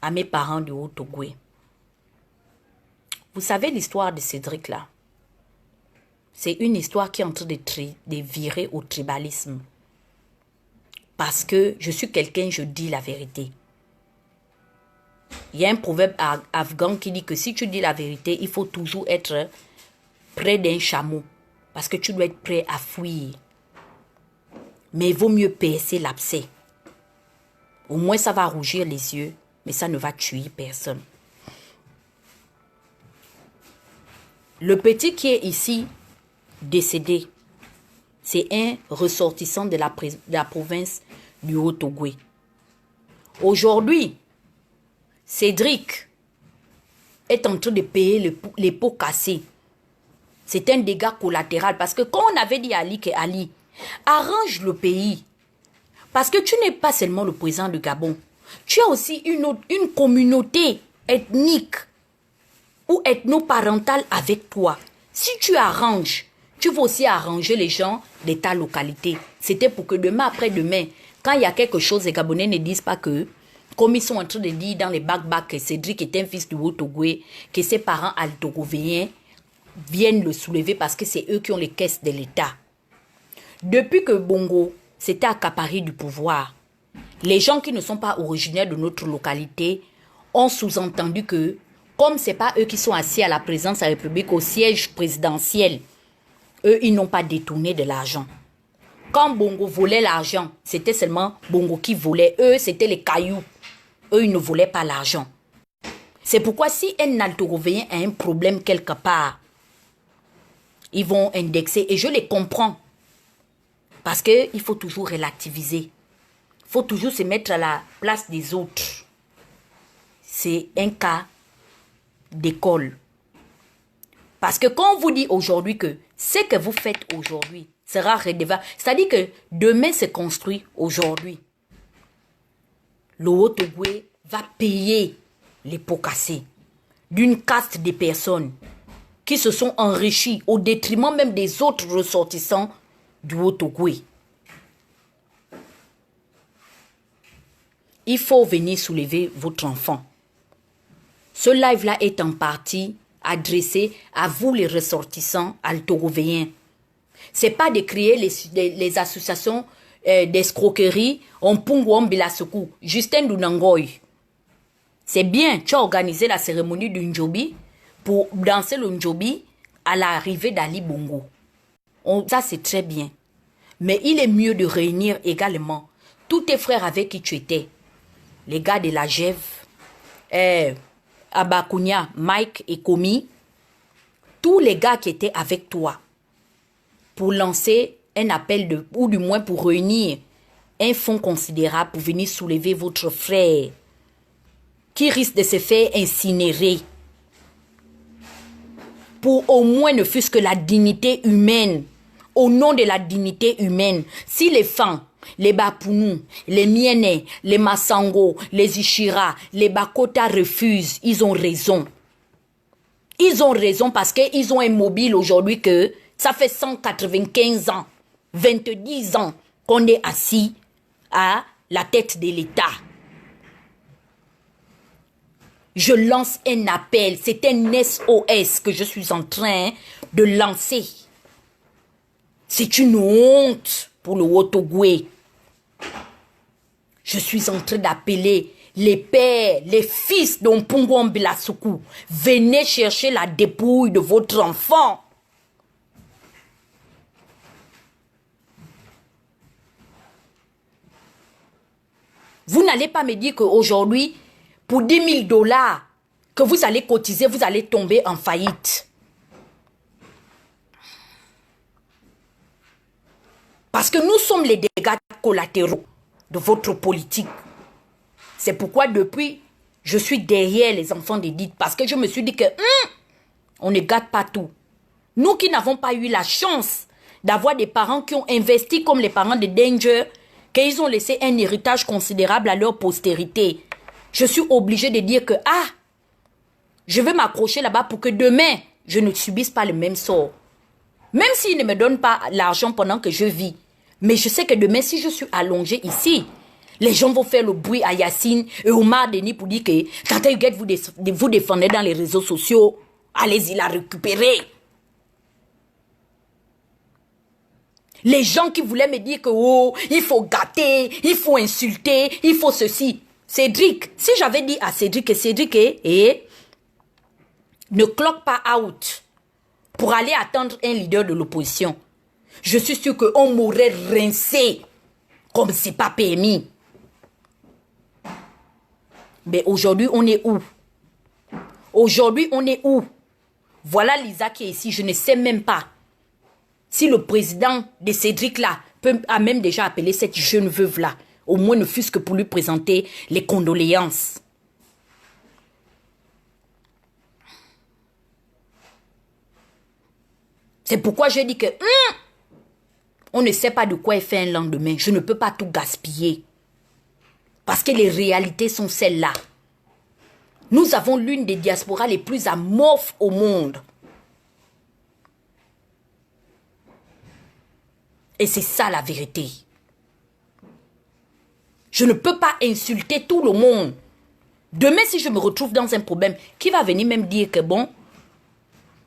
à mes parents du Haut-Ogooué. Vous savez l'histoire de Cédric là? C'est une histoire qui est en train de virer au tribalisme. Parce que je suis quelqu'un, je dis la vérité. Il y a un proverbe afghan qui dit que si tu dis la vérité, il faut toujours être près d'un chameau. Parce que tu dois être prêt à fuir. Mais il vaut mieux percer l'abcès. Au moins ça va rougir les yeux, mais ça ne va tuer personne. Le petit qui est ici, décédé, c'est un ressortissant de la province du Haut-Ogooué. Aujourd'hui, Cédric est en train de payer les pots cassés. C'est un dégât collatéral parce que quand on avait dit à Ali que Ali, arrange le pays. Parce que tu n'es pas seulement le président du Gabon. Tu as aussi une communauté ethnique ou ethno-parentale avec toi. Si tu arranges, tu vas aussi arranger les gens de ta localité. C'était pour que demain après-demain, quand il y a quelque chose, les Gabonais ne disent pas que, comme ils sont en train de dire dans les bacs que Cédric est un fils du Haut-Ogooué, que ses parents altogovéens, viennent le soulever parce que c'est eux qui ont les caisses de l'État. Depuis que Bongo s'était accaparé du pouvoir, les gens qui ne sont pas originaires de notre localité ont sous-entendu que, comme ce n'est pas eux qui sont assis à la présidence de la République, au siège présidentiel, eux, ils n'ont pas détourné de l'argent. Quand Bongo volait l'argent, c'était seulement Bongo qui volait. Eux, c'était les cailloux. Eux, ils ne volaient pas l'argent. C'est pourquoi si un alto-rovien a un problème quelque part, ils vont indexer. Et je les comprends. Parce qu'il faut toujours relativiser. Il faut toujours se mettre à la place des autres. C'est un cas d'école. Parce que quand on vous dit aujourd'hui que ce que vous faites aujourd'hui sera redevable, c'est-à-dire que demain se construit aujourd'hui. Le Haut-Ogooué va payer les pots cassés d'une caste de personnes qui se sont enrichies au détriment même des autres ressortissants du Haut-Ogooué. Il faut venir soulever votre enfant. Ce live-là est en partie adressé à vous les ressortissants alto-rovéens. Ce n'est pas de créer les associations d'escroquerie en Punguam Bilasuku, Justin Dunangoy. C'est bien, tu as organisé la cérémonie du Njobi pour danser le Njobi à l'arrivée d'Ali Bongo. Ça, c'est très bien. Mais il est mieux de réunir également tous tes frères avec qui tu étais. Les gars de la GEV, Abakunia, Mike et Komi, tous les gars qui étaient avec toi pour lancer un appel ou du moins pour réunir un fonds considérable pour venir soulever votre frère qui risque de se faire incinérer pour au moins ne fût-ce que la dignité humaine, au nom de la dignité humaine. Si les femmes, les Bapounou, les Mienè, les Massango, les Ishira, les Bakota refusent, ils ont raison. Ils ont raison parce qu'ils ont un mobile aujourd'hui que ça fait 195 ans, 20 ans qu'on est assis à la tête de l'État. Je lance un appel, c'est un SOS que je suis en train de lancer. C'est une honte pour le Haut-Ogooué. Je suis en train d'appeler les pères, les fils d'Ompongouam Bilasuku. Venez chercher la dépouille de votre enfant. Vous n'allez pas me dire qu'aujourd'hui, pour 10 000 $ que vous allez cotiser, vous allez tomber en faillite. Parce que nous sommes les dégâts collatéraux de votre politique. C'est pourquoi depuis, je suis derrière les enfants d'Edith. Parce que je me suis dit que on ne gâte pas tout. Nous qui n'avons pas eu la chance d'avoir des parents qui ont investi comme les parents de Danger, qu'ils ont laissé un héritage considérable à leur postérité. Je suis obligée de dire que, je vais m'accrocher là-bas pour que demain, je ne subisse pas le même sort. Même s'ils ne me donnent pas l'argent pendant que je vis. Mais je sais que demain, si je suis allongée ici, les gens vont faire le bruit à Yacine et Omar Denis pour dire que Tata Huguette vous défendez dans les réseaux sociaux. Allez-y la récupérer. Les gens qui voulaient me dire que il faut gâter, il faut insulter, il faut ceci. Cédric, si j'avais dit à Cédric que Cédric ne cloque pas out pour aller attendre un leader de l'opposition, je suis sûr qu'on m'aurait rincé comme c'est pas permis. Mais aujourd'hui, on est où? Aujourd'hui, on est où? Voilà Lisa qui est ici, je ne sais même pas si le président de Cédric là a même déjà appelé cette jeune veuve là, au moins ne fût-ce que pour lui présenter les condoléances. C'est pourquoi je dis que on ne sait pas de quoi est fait un lendemain. Je ne peux pas tout gaspiller. Parce que les réalités sont celles-là. Nous avons l'une des diasporas les plus amorphes au monde. Et c'est ça la vérité. Je ne peux pas insulter tout le monde. Demain, si je me retrouve dans un problème, qui va venir même dire que bon,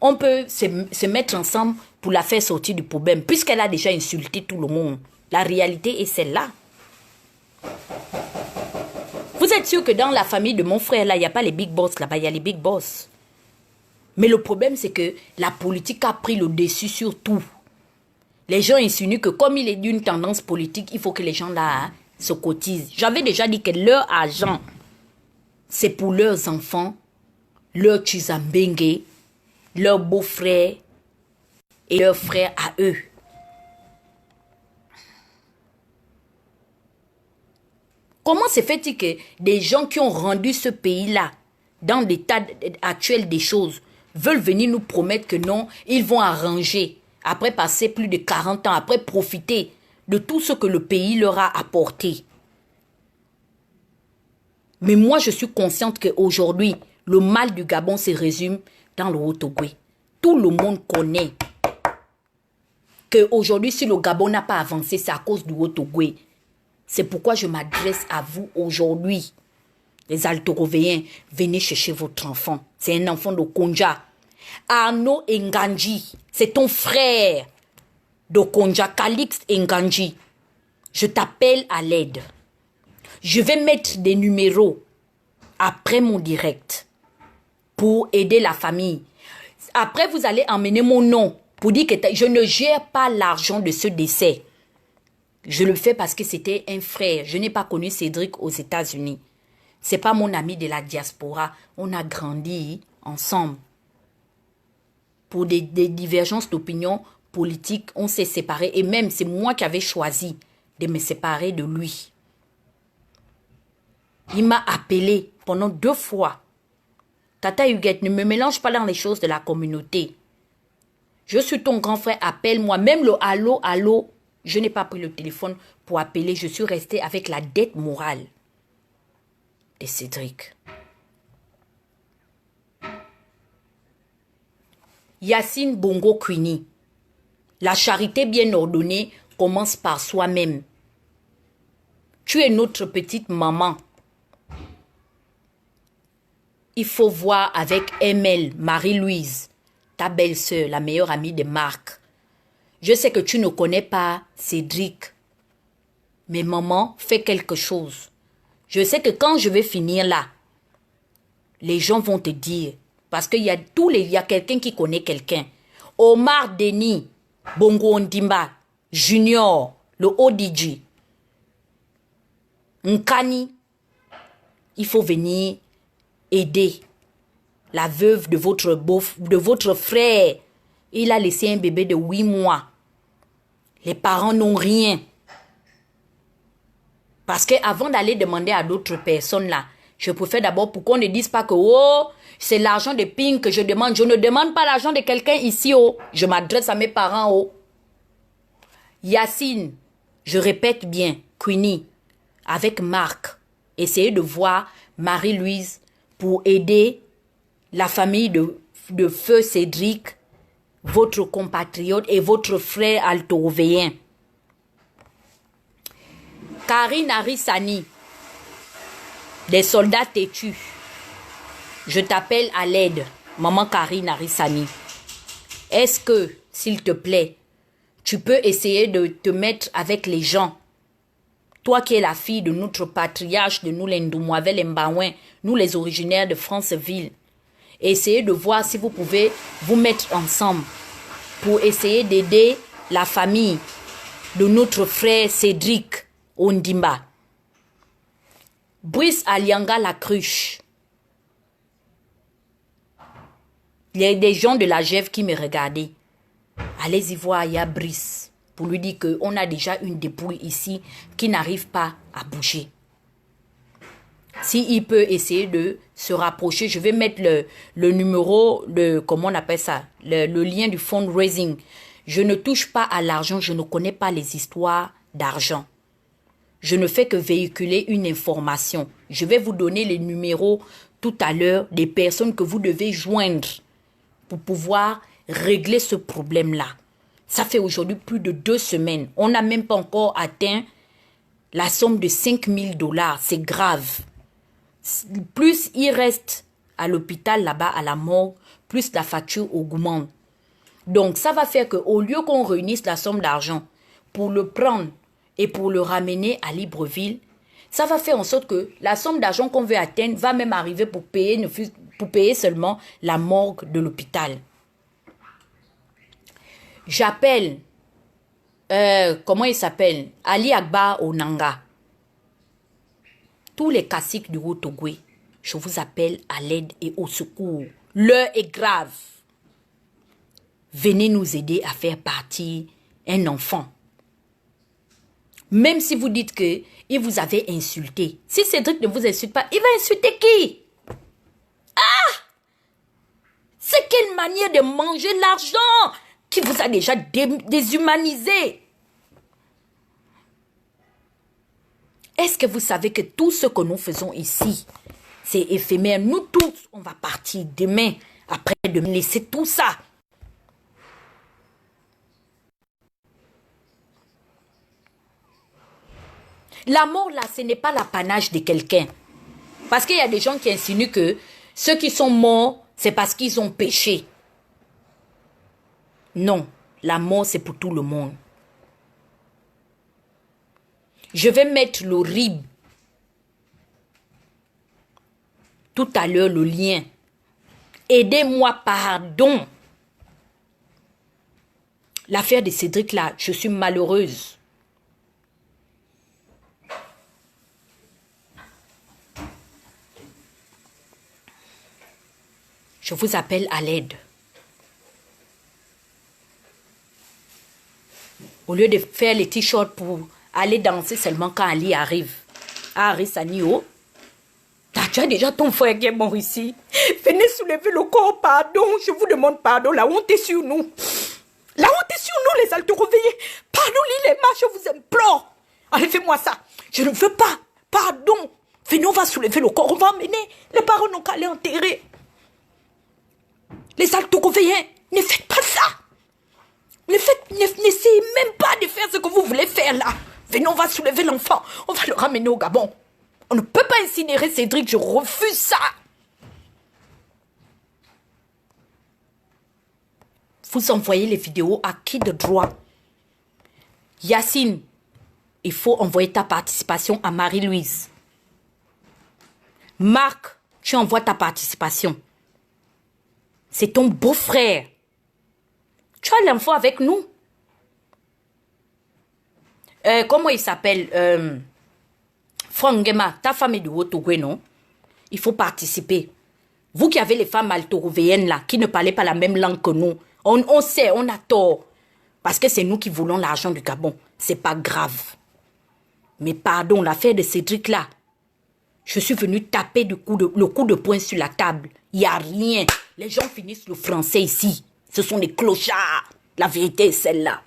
on peut se mettre ensemble pour la faire sortir du problème, puisqu'elle a déjà insulté tout le monde. La réalité est celle-là. Vous êtes sûr que dans la famille de mon frère, là, il n'y a pas les big boss là-bas, il y a les big boss. Mais le problème, c'est que la politique a pris le dessus sur tout. Les gens insinuent que comme il est d'une tendance politique, il faut que les gens là se cotisent. J'avais déjà dit que leur argent, c'est pour leurs enfants, leurs Chizambengue, leurs beaux-frères et leurs frères à eux. Comment se fait-il que des gens qui ont rendu ce pays-là, dans l'état actuel des choses, veulent venir nous promettre que non, ils vont arranger, après passer plus de 40 ans, après profiter de tout ce que le pays leur a apporté. Mais moi, je suis consciente qu'aujourd'hui, le mal du Gabon se résume dans le Haut-Ogooué. Tout le monde connaît qu'aujourd'hui, si le Gabon n'a pas avancé, c'est à cause du Haut-Ogooué. C'est pourquoi je m'adresse à vous aujourd'hui. Les Altorovéens, venez chercher votre enfant. C'est un enfant de Konja. Arnaud Nganji, c'est ton frère de Konja, Calixte Nganji. Je t'appelle à l'aide. Je vais mettre des numéros après mon direct pour aider la famille. Après, vous allez emmener mon nom pour dire que je ne gère pas l'argent de ce décès. Je le fais parce que c'était un frère. Je n'ai pas connu Cédric aux États-Unis. C'est pas mon ami de la diaspora. On a grandi ensemble. Pour des divergences d'opinion politique, on s'est séparés. Et même, c'est moi qui avais choisi de me séparer de lui. Il m'a appelé pendant 2 fois. Tata Huguette, ne me mélange pas dans les choses de la communauté. Je suis ton grand frère, appelle-moi. Même le allô, allô, je n'ai pas pris le téléphone pour appeler. Je suis restée avec la dette morale de Cédric. Yacine Bongo Quini. La charité bien ordonnée commence par soi-même. Tu es notre petite maman. Il faut voir avec ML, Marie-Louise, ta belle-sœur, la meilleure amie de Marc. Je sais que tu ne connais pas Cédric. Mais maman, fais quelque chose. Je sais que quand je vais finir là, les gens vont te dire, parce qu'il y a quelqu'un qui connaît quelqu'un. Omar Denis, Bongo Ondimba, Junior, le ODG, Nkani, il faut venir aider la veuve de votre frère. Il a laissé un bébé de 8 mois. Les parents n'ont rien. Parce qu'avant d'aller demander à d'autres personnes là, je préfère d'abord pour qu'on ne dise pas que oh, c'est l'argent de Ping que je demande. Je ne demande pas l'argent de quelqu'un ici. Oh. Je m'adresse à mes parents. Oh. Yacine, je répète bien, Queenie, avec Marc, essayez de voir Marie-Louise pour aider la famille de Feu Cédric, votre compatriote et votre frère altorovéen. Karine Arissani, des soldats têtus. Je t'appelle à l'aide, maman Karine Arissani. Est-ce que, s'il te plaît, tu peux essayer de te mettre avec les gens? Toi qui es la fille de notre patriarche, de nous les Ndoumoavel et Mbaouin, nous les originaires de Franceville. Essayez de voir si vous pouvez vous mettre ensemble pour essayer d'aider la famille de notre frère Cédric Ondimba. Brice Alianga la cruche. Il y a des gens de la GEV qui me regardaient. Allez-y voir, il y a Brice. Pour lui dire qu'on a déjà une dépouille ici qui n'arrive pas à bouger. S'il peut essayer de se rapprocher, je vais mettre le numéro, comment on appelle ça, le lien du fundraising. Je ne touche pas à l'argent, je ne connais pas les histoires d'argent. Je ne fais que véhiculer une information. Je vais vous donner les numéros tout à l'heure des personnes que vous devez joindre pour pouvoir régler ce problème-là. Ça fait aujourd'hui plus de 2 semaines. On n'a même pas encore atteint la somme de 5 000 $. C'est grave. Plus il reste à l'hôpital là-bas, à la morgue, plus la facture augmente. Donc, ça va faire qu'au lieu qu'on réunisse la somme d'argent pour le prendre et pour le ramener à Libreville, ça va faire en sorte que la somme d'argent qu'on veut atteindre va même arriver pour payer seulement la morgue de l'hôpital. J'appelle, comment il s'appelle? Ali Agba Onanga. Tous les caciques du Haut-Togoué, je vous appelle à l'aide et au secours. L'heure est grave. Venez nous aider à faire partir un enfant. Même si vous dites qu'il vous avait insulté. Si Cédric ne vous insulte pas, il va insulter qui? Ah! C'est quelle manière de manger l'argent qui vous a déjà déshumanisé? Est-ce que vous savez que tout ce que nous faisons ici, c'est éphémère? Nous tous, on va partir demain, après de me laisser tout ça. La mort, là, ce n'est pas l'apanage de quelqu'un. Parce qu'il y a des gens qui insinuent que ceux qui sont morts, c'est parce qu'ils ont péché. Non, la mort, c'est pour tout le monde. Je vais mettre le RIB. Tout à l'heure, le lien. Aidez-moi, pardon. L'affaire de Cédric, là, je suis malheureuse. Je vous appelle à l'aide. Au lieu de faire les t-shirts pour aller danser seulement quand Ali arrive. Harry Sanio, tu as déjà ton frère qui est mort ici. Venez soulever le corps, pardon. Je vous demande pardon. La honte est sur nous. La honte est sur nous, les altes réveillés. Pardon, les mains, je vous implore. Enlevez-moi ça. Je ne veux pas. Pardon. Venez, on va soulever le corps. On va emmener. Les parents n'ont qu'à aller enterrer. Les alto-réveillens, ne faites pas ça. N'essayez même pas de faire ce que vous voulez faire là. Venez, on va soulever l'enfant. On va le ramener au Gabon. On ne peut pas incinérer Cédric, je refuse ça. Vous envoyez les vidéos à qui de droit? Yacine, il faut envoyer ta participation à Marie-Louise. Marc, tu envoies ta participation. C'est ton beau-frère. Tu as l'info avec nous. Comment il s'appelle? Franck Ngema, ta femme est du Haut-Togoué, non? Il faut participer. Vous qui avez les femmes alto-rouvéennes là, qui ne parlez pas la même langue que nous, on sait, on a tort. Parce que c'est nous qui voulons l'argent du Gabon. C'est pas grave. Mais pardon, l'affaire de Cédric là, je suis venu taper le coup de poing sur la table. Il n'y a rien. Les gens finissent le français ici. Ce sont des clochards. La vérité est celle-là.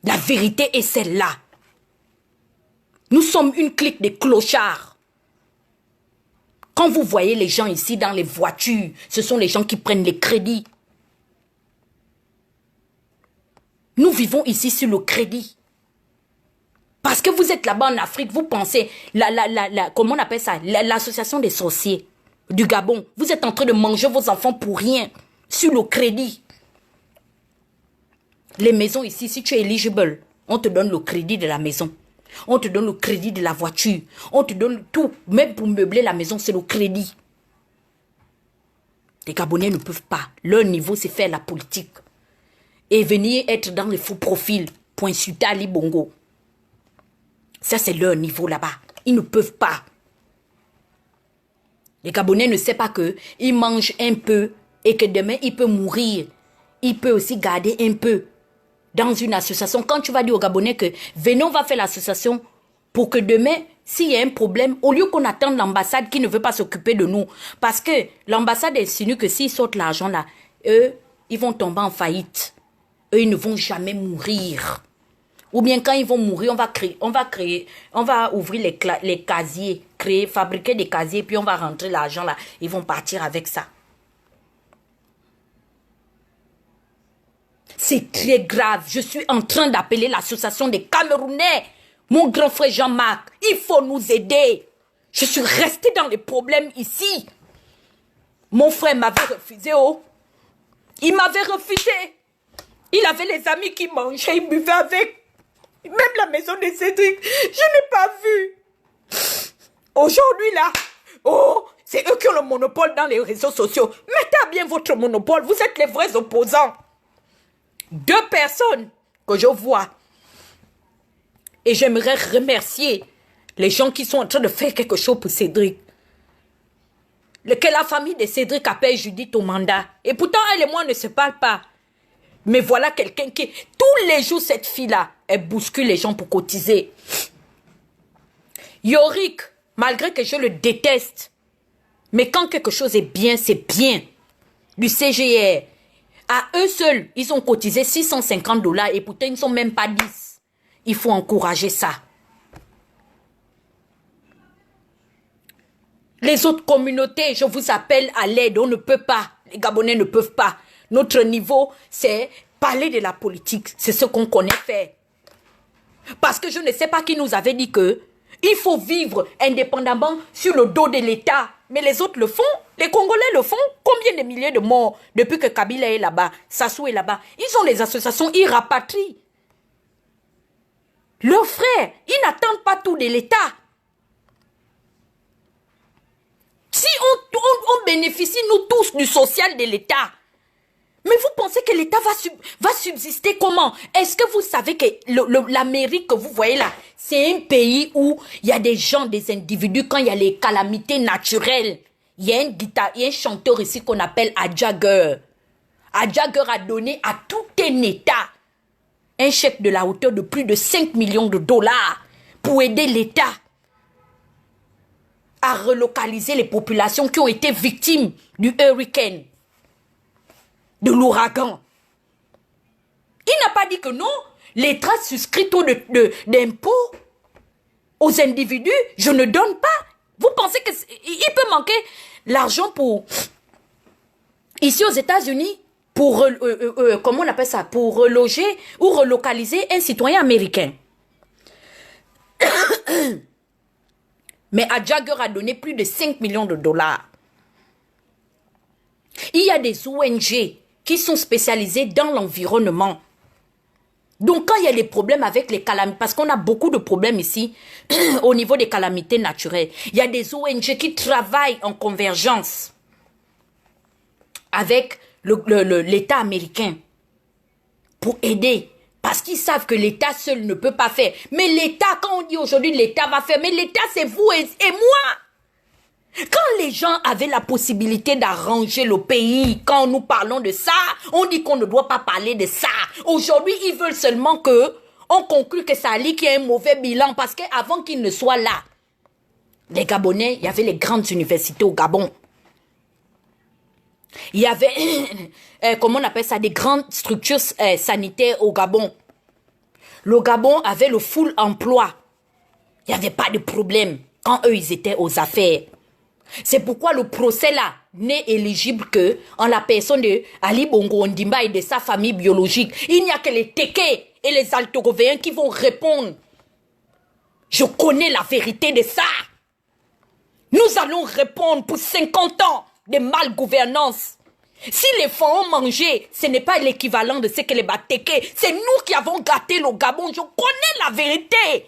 La vérité est celle-là. Nous sommes une clique de clochards. Quand vous voyez les gens ici dans les voitures, ce sont les gens qui prennent les crédits. Nous vivons ici sur le crédit. Parce que vous êtes là-bas en Afrique, vous pensez, comment on appelle ça, l'association des sorciers du Gabon. Vous êtes en train de manger vos enfants pour rien, sur le crédit. Les maisons ici, si tu es éligible, on te donne le crédit de la maison. On te donne le crédit de la voiture. On te donne tout. Même pour meubler la maison, c'est le crédit. Les Gabonais ne peuvent pas. Leur niveau, c'est faire la politique. Et venir être dans les faux profils pour insulter Ali Bongo. Ça, c'est leur niveau là-bas. Ils ne peuvent pas. Les Gabonais ne savent pas qu'ils mangent un peu et que demain, il peut mourir. Il peut aussi garder un peu dans une association. Quand tu vas dire aux Gabonais que venez, on va faire l'association pour que demain, s'il y a un problème, au lieu qu'on attende l'ambassade qui ne veut pas s'occuper de nous, parce que l'ambassade insinue que s'ils sortent l'argent là, eux, ils vont tomber en faillite. Eux, ils ne vont jamais mourir. Ou bien quand ils vont mourir, on va ouvrir les casiers, fabriquer des casiers, puis on va rentrer l'argent là. Ils vont partir avec ça. C'est très grave. Je suis en train d'appeler l'association des Camerounais Mon grand frère Jean-Marc, il faut nous aider. Je suis restée dans les problèmes ici. Mon frère m'avait refusé, oh. Il m'avait refusé. Il avait les amis qui mangeaient, ils buvaient avec. Même la maison de Cédric, je n'ai pas vu. Aujourd'hui là, oh, c'est eux qui ont le monopole dans les réseaux sociaux. Mettez à bien votre monopole, vous êtes les vrais opposants. 2 personnes que je vois. Et j'aimerais remercier les gens qui sont en train de faire quelque chose pour Cédric. Que la famille de Cédric appelle Judith au mandat. Et pourtant, elle et moi ne se parlent pas. Mais voilà quelqu'un qui... Tous les jours, cette fille-là, elle bouscule les gens pour cotiser. Yorick, malgré que je le déteste, mais quand quelque chose est bien, c'est bien. Du CGR, à eux seuls, ils ont cotisé 650 $ et pourtant, ils ne sont même pas 10. Il faut encourager ça. Les autres communautés, je vous appelle à l'aide. On ne peut pas. Les Gabonais ne peuvent pas. Notre niveau, c'est parler de la politique. C'est ce qu'on connaît faire. Parce que je ne sais pas qui nous avait dit que il faut vivre indépendamment sur le dos de l'État. Mais les autres le font. Les Congolais le font. Combien de milliers de morts depuis que Kabila est là-bas, Sassou est là-bas. Ils ont les associations, ils rapatrient. Leurs frères, ils n'attendent pas tout de l'État. Si on bénéficie, nous tous, du social de l'État, mais vous pensez que l'État va subsister comment? Est-ce que vous savez que l'Amérique que vous voyez là, c'est un pays où il y a des gens, des individus, quand il y a les calamités naturelles, il y a un chanteur ici qu'on appelle Adjager. Adjager a donné à tout un État un chèque de la hauteur de plus de 5 millions de $ pour aider l'État à relocaliser les populations qui ont été victimes du hurricane, de l'ouragan. Il n'a pas dit que non, l'État souscrit taux d'impôts aux individus, je ne donne pas. Vous pensez qu'il peut manquer l'argent pour, ici aux États-Unis, pour, comment on appelle ça, pour reloger ou relocaliser un citoyen américain. Mais Adjager a donné plus de 5 millions de $. Il y a des ONG qui sont spécialisées dans l'environnement. Donc quand il y a des problèmes avec les calamités, parce qu'on a beaucoup de problèmes ici au niveau des calamités naturelles, il y a des ONG qui travaillent en convergence avec l'État américain pour aider. Parce qu'ils savent que l'État seul ne peut pas faire. Mais l'État, quand on dit aujourd'hui l'État va faire, mais l'État c'est vous et moi. Quand les gens avaient la possibilité d'arranger le pays, quand nous parlons de ça, on dit qu'on ne doit pas parler de ça. Aujourd'hui, ils veulent seulement que on conclue que ça Ali qui a un mauvais bilan parce qu'avant qu'il ne soit là, les Gabonais, il y avait les grandes universités au Gabon. Il y avait, comment on appelle ça, des grandes structures sanitaires au Gabon. Le Gabon avait le full emploi. Il n'y avait pas de problème quand eux, ils étaient aux affaires. C'est pourquoi le procès là n'est éligible que en la personne de Ali Bongo Ondimba et de sa famille biologique. Il n'y a que les Téké et les Alto-Govéens qui vont répondre. Je connais la vérité de ça. Nous allons répondre pour 50 ans de malgouvernance. Si les fonds ont mangé, ce n'est pas l'équivalent de ce que les Batéké. C'est nous qui avons gâté le Gabon. Je connais la vérité.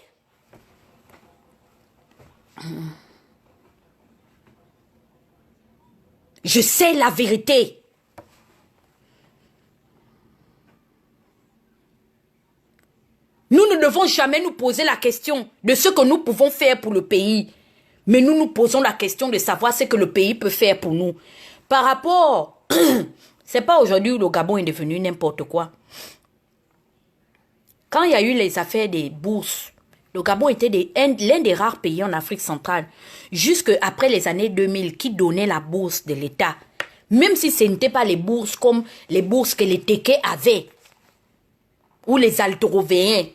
Je sais la vérité. Nous ne devons jamais nous poser la question de ce que nous pouvons faire pour le pays. Mais nous nous posons la question de savoir ce que le pays peut faire pour nous. Par rapport... C'est pas aujourd'hui où le Gabon est devenu n'importe quoi. Quand il y a eu les affaires des bourses, le Gabon était l'un des rares pays en Afrique centrale, jusque après les années 2000, qui donnait la bourse de l'État. Même si ce n'était pas les bourses comme les bourses que les Téké avaient, ou les Alto-Govéens,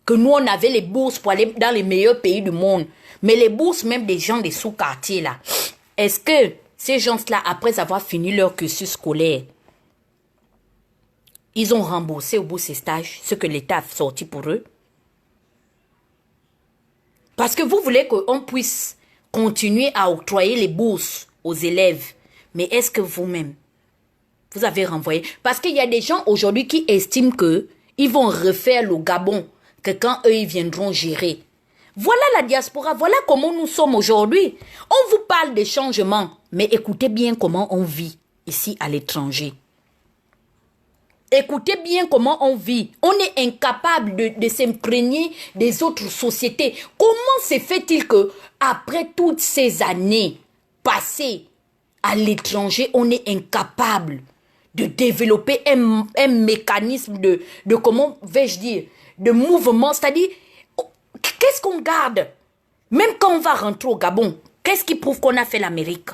que nous on avait les bourses pour aller dans les meilleurs pays du monde. Mais les bourses même des gens des sous-quartiers là, est-ce que ces gens-là, après avoir fini leur cursus scolaire, ils ont remboursé au bout de ces stages ce que l'État a sorti pour eux? Parce que vous voulez qu'on puisse continuer à octroyer les bourses aux élèves. Mais est-ce que vous-même, vous avez renvoyé? Parce qu'il y a des gens aujourd'hui qui estiment qu'ils vont refaire le Gabon que quand eux, ils viendront gérer. Voilà la diaspora, voilà comment nous sommes aujourd'hui. On vous parle des changements, mais écoutez bien comment on vit ici à l'étranger. Écoutez bien comment on vit. On est incapable de s'imprégner des autres sociétés. Comment se fait-il que, après toutes ces années passées à l'étranger, on est incapable de développer un mécanisme de comment vais-je dire, de mouvement, c'est-à-dire, qu'est-ce qu'on garde? Même quand on va rentrer au Gabon, qu'est-ce qui prouve qu'on a fait l'Amérique?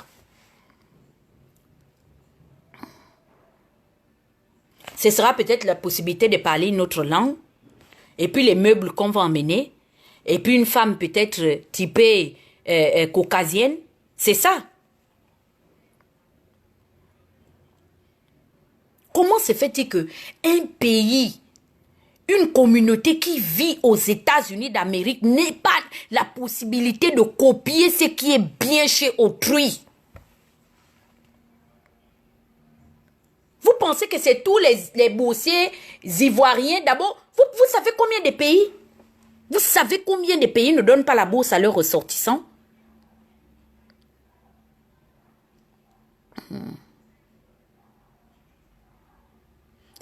Ce sera peut-être la possibilité de parler une autre langue, et puis les meubles qu'on va emmener, et puis une femme peut-être typée caucasienne, c'est ça. Comment se fait-il qu'un pays, une communauté qui vit aux États-Unis d'Amérique n'ait pas la possibilité de copier ce qui est bien chez autrui? Vous pensez que c'est tous les boursiers ivoiriens? D'abord, vous savez combien de pays? Vous savez combien de pays ne donnent pas la bourse à leurs ressortissants?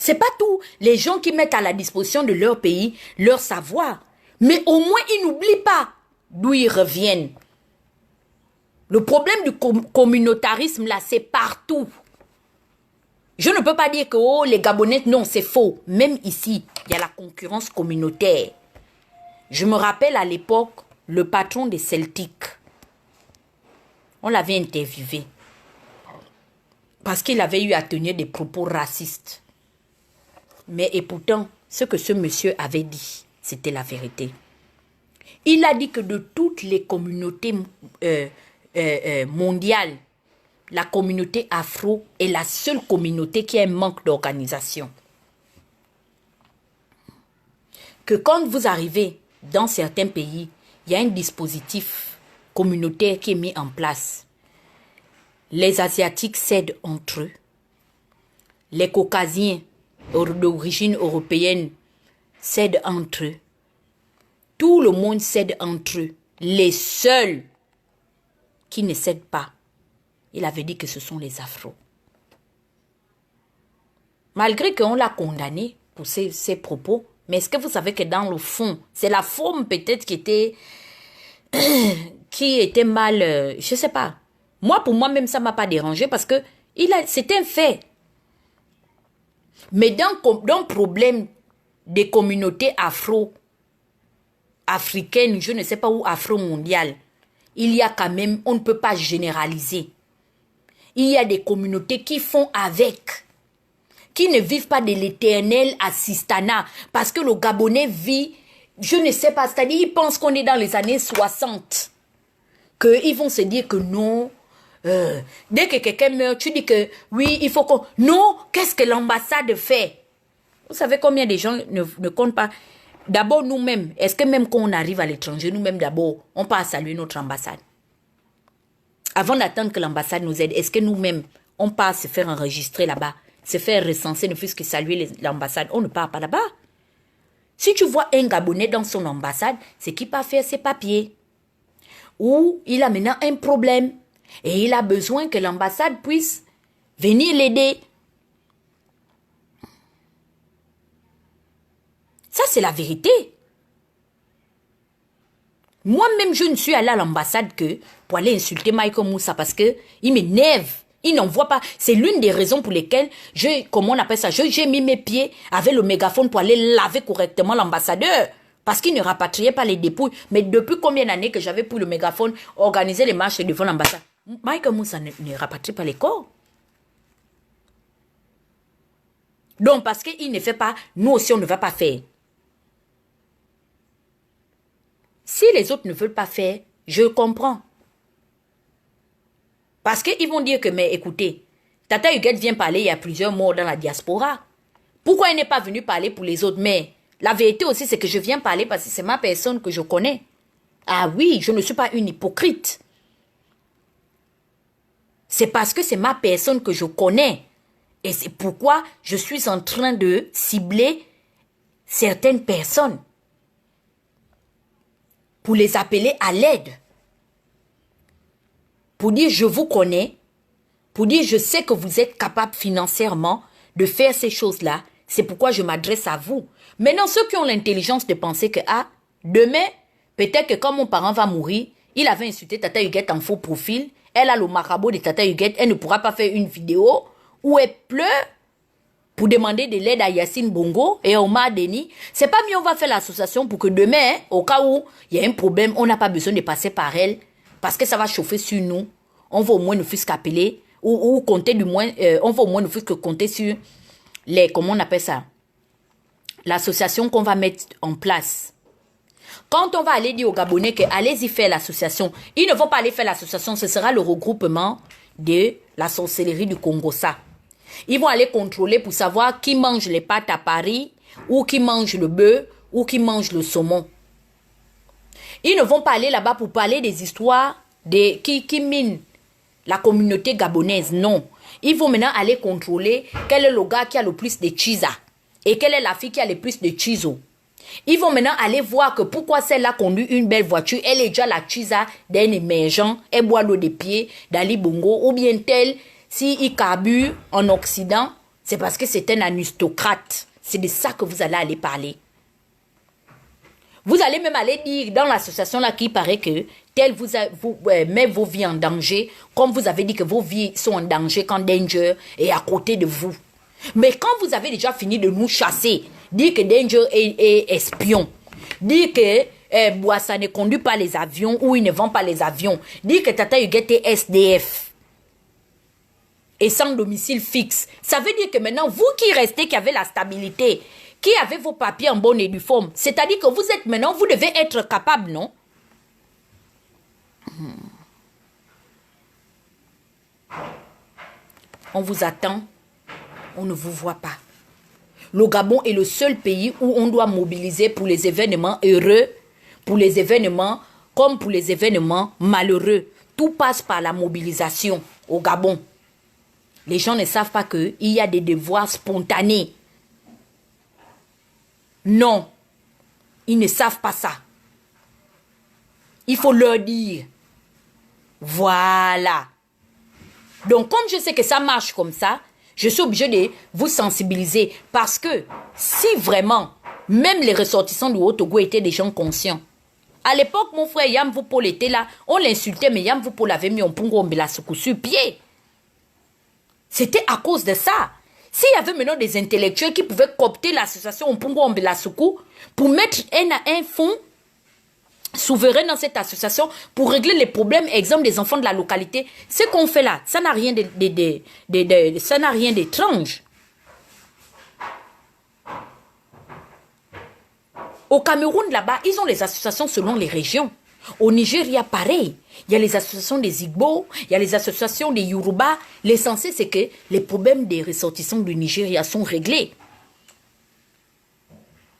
C'est pas tous les gens qui mettent à la disposition de leur pays leur savoir. Mais au moins, ils n'oublient pas d'où ils reviennent. Le problème du communautarisme, là, c'est partout. Je ne peux pas dire que oh, les Gabonais, non, c'est faux. Même ici, il y a la concurrence communautaire. Je me rappelle à l'époque, le patron des Celtics, on l'avait interviewé parce qu'il avait eu à tenir des propos racistes. Mais et pourtant, ce que ce monsieur avait dit, c'était la vérité. Il a dit que de toutes les communautés mondiales, la communauté afro est la seule communauté qui a un manque d'organisation. Que quand vous arrivez dans certains pays, il y a un dispositif communautaire qui est mis en place. Les Asiatiques s'aident entre eux. Les Caucasiens d'origine européenne s'aident entre eux. Tout le monde s'aide entre eux. Les seuls qui ne s'aident pas, il avait dit que ce sont les Afros. Malgré qu'on l'a condamné pour ses propos, mais est-ce que vous savez que dans le fond, c'est la forme peut-être qui était mal, je ne sais pas. Moi, pour moi-même, ça ne m'a pas dérangé parce que c'est un fait. Mais dans le problème des communautés africaines, je ne sais pas où, afro-mondiales, il y a quand même, on ne peut pas généraliser. Il y a des communautés qui font avec, qui ne vivent pas de l'éternel assistanat. Parce que le Gabonais vit, je ne sais pas, c'est-à-dire ils pensent qu'on est dans les années 60. Qu'ils vont se dire que non. Dès que quelqu'un meurt, tu dis que oui, il faut qu'on... Non, qu'est-ce que l'ambassade fait? Vous savez combien de gens ne comptent pas? D'abord nous-mêmes, est-ce que même quand on arrive à l'étranger, nous-mêmes d'abord, on passe à saluer notre ambassade? Avant d'attendre que l'ambassade nous aide, est-ce que nous-mêmes, on part se faire enregistrer là-bas, se faire recenser, ne fût-ce que saluer l'ambassade? On ne part pas là-bas. Si tu vois un Gabonais dans son ambassade, c'est qu'il part faire ses papiers. Ou il a maintenant un problème. Et il a besoin que l'ambassade puisse venir l'aider. Ça, c'est la vérité. Moi-même, je ne suis allée à l'ambassade que pour aller insulter Michael Moussa parce qu'il m'énerve. Il n'envoie pas. C'est l'une des raisons pour lesquelles comment on appelle ça, j'ai mis mes pieds avec le mégaphone pour aller laver correctement l'ambassadeur. Parce qu'il ne rapatriait pas les dépouilles. Mais depuis combien d'années que j'avais pris le mégaphone, organiser les marches devant l'ambassade? Michael Moussa ne rapatrie pas les corps. Donc, parce qu'il ne fait pas, nous aussi, on ne va pas faire. Si les autres ne veulent pas faire, je comprends. Parce qu'ils vont dire que, mais écoutez, Tata Huguette vient parler, il y a plusieurs morts dans la diaspora. Pourquoi il n'est pas venu parler pour les autres? Mais la vérité aussi, c'est que je viens parler parce que c'est ma personne que je connais. Ah oui, je ne suis pas une hypocrite. C'est parce que c'est ma personne que je connais. Et c'est pourquoi je suis en train de cibler certaines personnes pour les appeler à l'aide. Pour dire je vous connais, pour dire je sais que vous êtes capable financièrement de faire ces choses-là. C'est pourquoi je m'adresse à vous. Maintenant, ceux qui ont l'intelligence de penser que demain, peut-être que quand mon parent va mourir, il avait insulté Tata Huguette en faux profil, elle a le marabout de Tata Huguette, elle ne pourra pas faire une vidéo où elle pleure pour demander de l'aide à Yacine Bongo et à Omar Denis. C'est pas mieux, on va faire l'association pour que demain, au cas où il y a un problème, on n'a pas besoin de passer par elle, parce que ça va chauffer sur nous. On va au moins ne fût-ce qu'appeler, ou compter du moins, on va au moins ne fût-ce que compter sur les, comment on appelle ça, l'association qu'on va mettre en place. Quand on va aller dire aux Gabonais que allez-y faire l'association, ils ne vont pas aller faire l'association, ce sera le regroupement de la sorcellerie du Congo, ça. Ils vont aller contrôler pour savoir qui mange les pâtes à Paris, ou qui mange le bœuf, ou qui mange le saumon. Ils ne vont pas aller là-bas pour parler des histoires qui minent la communauté gabonaise, non. Ils vont maintenant aller contrôler quel est le gars qui a le plus de chisa et quelle est la fille qui a le plus de chizo. Ils vont maintenant aller voir que pourquoi celle-là conduit une belle voiture, elle est déjà la chisa d'un émergent, elle boit l'eau des pieds d'Ali Bongo, ou bien tel, s'il carbure en Occident, c'est parce que c'est un aristocrate. C'est de ça que vous allez aller parler. Vous allez même aller dire dans l'association là qu'il paraît que tel vous met vos vies en danger, comme vous avez dit que vos vies sont en danger quand Danger est à côté de vous. Mais quand vous avez déjà fini de nous chasser, dire que Danger est espion, dire que Boissa ne conduit pas les avions ou il ne vend pas les avions, dire que Tata Huguette est SDF et sans domicile fixe, ça veut dire que maintenant, vous qui restez, qui avez la stabilité, qui avez vos papiers en bonne et due forme, c'est-à-dire que vous êtes maintenant, vous devez être capable, non? On vous attend, on ne vous voit pas. Le Gabon est le seul pays où on doit mobiliser pour les événements heureux, pour les événements comme pour les événements malheureux. Tout passe par la mobilisation au Gabon. Les gens ne savent pas qu'il y a des devoirs spontanés. Non, ils ne savent pas ça. Il faut leur dire. Voilà. Donc, comme je sais que ça marche comme ça, je suis obligée de vous sensibiliser. Parce que si vraiment, même les ressortissants du Haut-Togo étaient des gens conscients. À l'époque, mon frère Yam Voupol était là. On l'insultait, mais Yam Voupol avait mis un pungo Mbelasoukou sur pied. C'était à cause de ça. S'il y avait maintenant des intellectuels qui pouvaient coopter l'association Mpungo Mbelasoukou pour mettre un fonds souverain dans cette association pour régler les problèmes, exemple des enfants de la localité, ce qu'on fait là, ça n'a rien ça n'a rien d'étrange. Au Cameroun, là-bas, ils ont les associations selon les régions. Au Nigeria, pareil. Il y a les associations des Igbo, il y a les associations des Yoruba. L'essentiel, c'est que les problèmes des ressortissants du Nigeria sont réglés.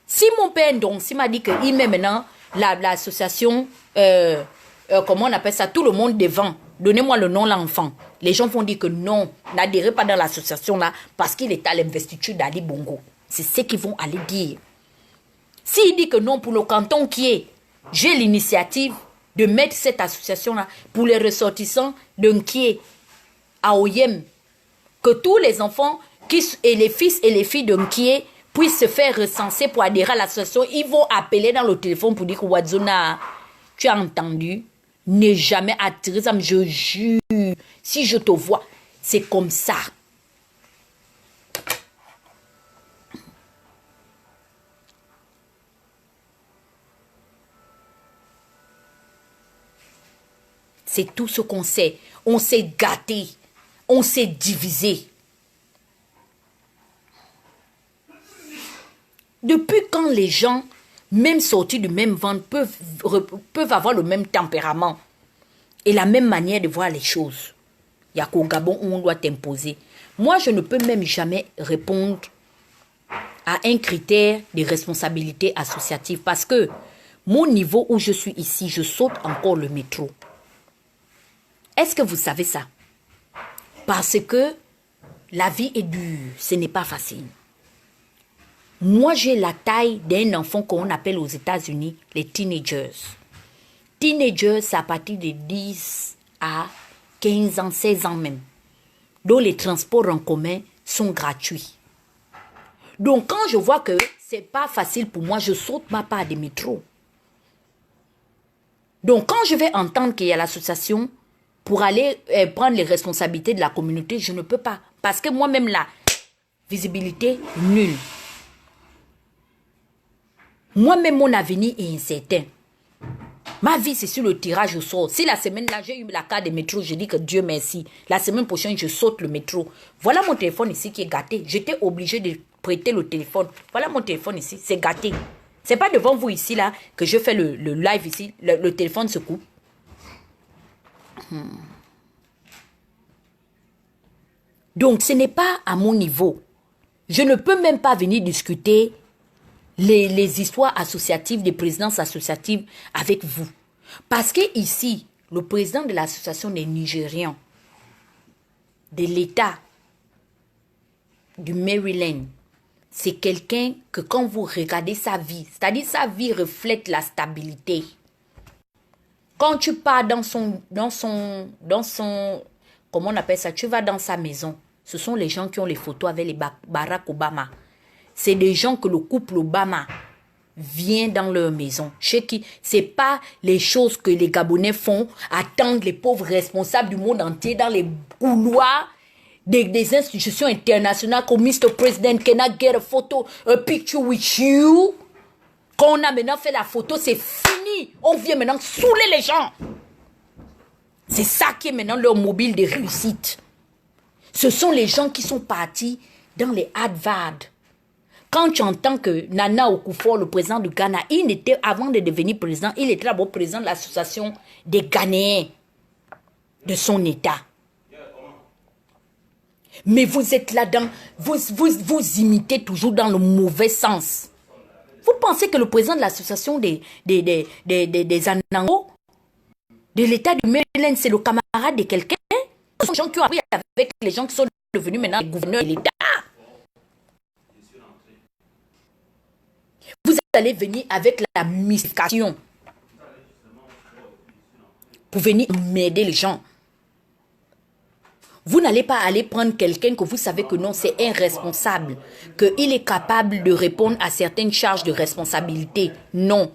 Si mon père, donc, s'il m'a dit qu'il met maintenant l'association, comment on appelle ça, tout le monde devant, donnez-moi le nom l'enfant. Les gens vont dire que non, n'adhérez pas dans l'association là parce qu'il est à l'investiture d'Ali Bongo. C'est ce qu'ils vont aller dire. S'il dit que non pour le canton qui est, j'ai l'initiative de mettre cette association-là pour les ressortissants d'un Kié à Oyem. Que tous les enfants et les fils et les filles d'un Kié puissent se faire recenser pour adhérer à l'association. Ils vont appeler dans le téléphone pour dire que Wadzona, tu as entendu, n'est jamais attiré. Je jure, si je te vois, c'est comme ça. C'est tout ce qu'on sait. On s'est gâté. On s'est divisé. Depuis quand les gens, même sortis du même ventre, peuvent avoir le même tempérament et la même manière de voir les choses? Il n'y a qu'au Gabon où on doit t'imposer. Moi, je ne peux même jamais répondre à un critère de responsabilité associative parce que Mon niveau où je suis ici, je saute encore le métro. Est-ce que vous savez ça? Parce que la vie est dure, ce n'est pas facile. Moi, j'ai la taille d'un enfant qu'on appelle aux États-Unis les teenagers. Teenagers, c'est à partir de 10 à 15 ans, 16 ans même, dont les transports en commun sont gratuits. Donc, quand je vois que c'est pas facile pour moi, je saute ma part des métros. Donc, quand je vais entendre qu'il y a l'association pour aller prendre les responsabilités de la communauté, je ne peux pas. Parce que moi-même, la visibilité, nulle. Moi-même, mon avenir est incertain. Ma vie, c'est sur le tirage au sort. Si la semaine-là, j'ai eu la carte de métro, je dis que Dieu merci. La semaine prochaine, je saute le métro. Voilà mon téléphone ici qui est gâté. J'étais obligée de prêter le téléphone. Voilà mon téléphone ici, c'est gâté. C'est pas devant vous ici, là, que je fais le live ici. Le téléphone se coupe. Donc, ce n'est pas à mon niveau. Je ne peux même pas venir discuter les histoires associatives, des présidences associatives avec vous. Parce que ici, le président de l'association des Nigérians, de l'État du Maryland, c'est quelqu'un que quand vous regardez sa vie, c'est-à-dire sa vie reflète la stabilité. Quand tu pars dans son, comment on appelle ça, tu vas dans sa maison, ce sont les gens qui ont les photos avec les Barack Obama. C'est des gens que le couple Obama vient dans leur maison. Chez qui, c'est pas les choses que les Gabonais font, attendre les pauvres responsables du monde entier dans les couloirs des institutions internationales comme Mr. President, can I get a photo, a picture with you? Quand on a maintenant fait la photo, c'est fini. On vient maintenant saouler les gens. C'est ça qui est maintenant leur mobile de réussite. Ce sont les gens qui sont partis dans les Harvard. Quand tu entends que Nana Okufuor, le président du Ghana, avant de devenir président, il était d'abord président de l'association des Ghanéens de son État. Mais vous êtes là-dedans, vous imitez toujours dans le mauvais sens. Vous pensez que le président de l'association des Anango, de l'État du Maryland, c'est le camarade de quelqu'un? Ce sont les gens qui ont appris avec les gens qui sont devenus maintenant les gouverneurs de l'État. Vous allez venir avec la mystification pour venir m'aider les gens. Vous n'allez pas aller prendre quelqu'un que vous savez que non, c'est irresponsable, qu'il est capable de répondre à certaines charges de responsabilité. Non.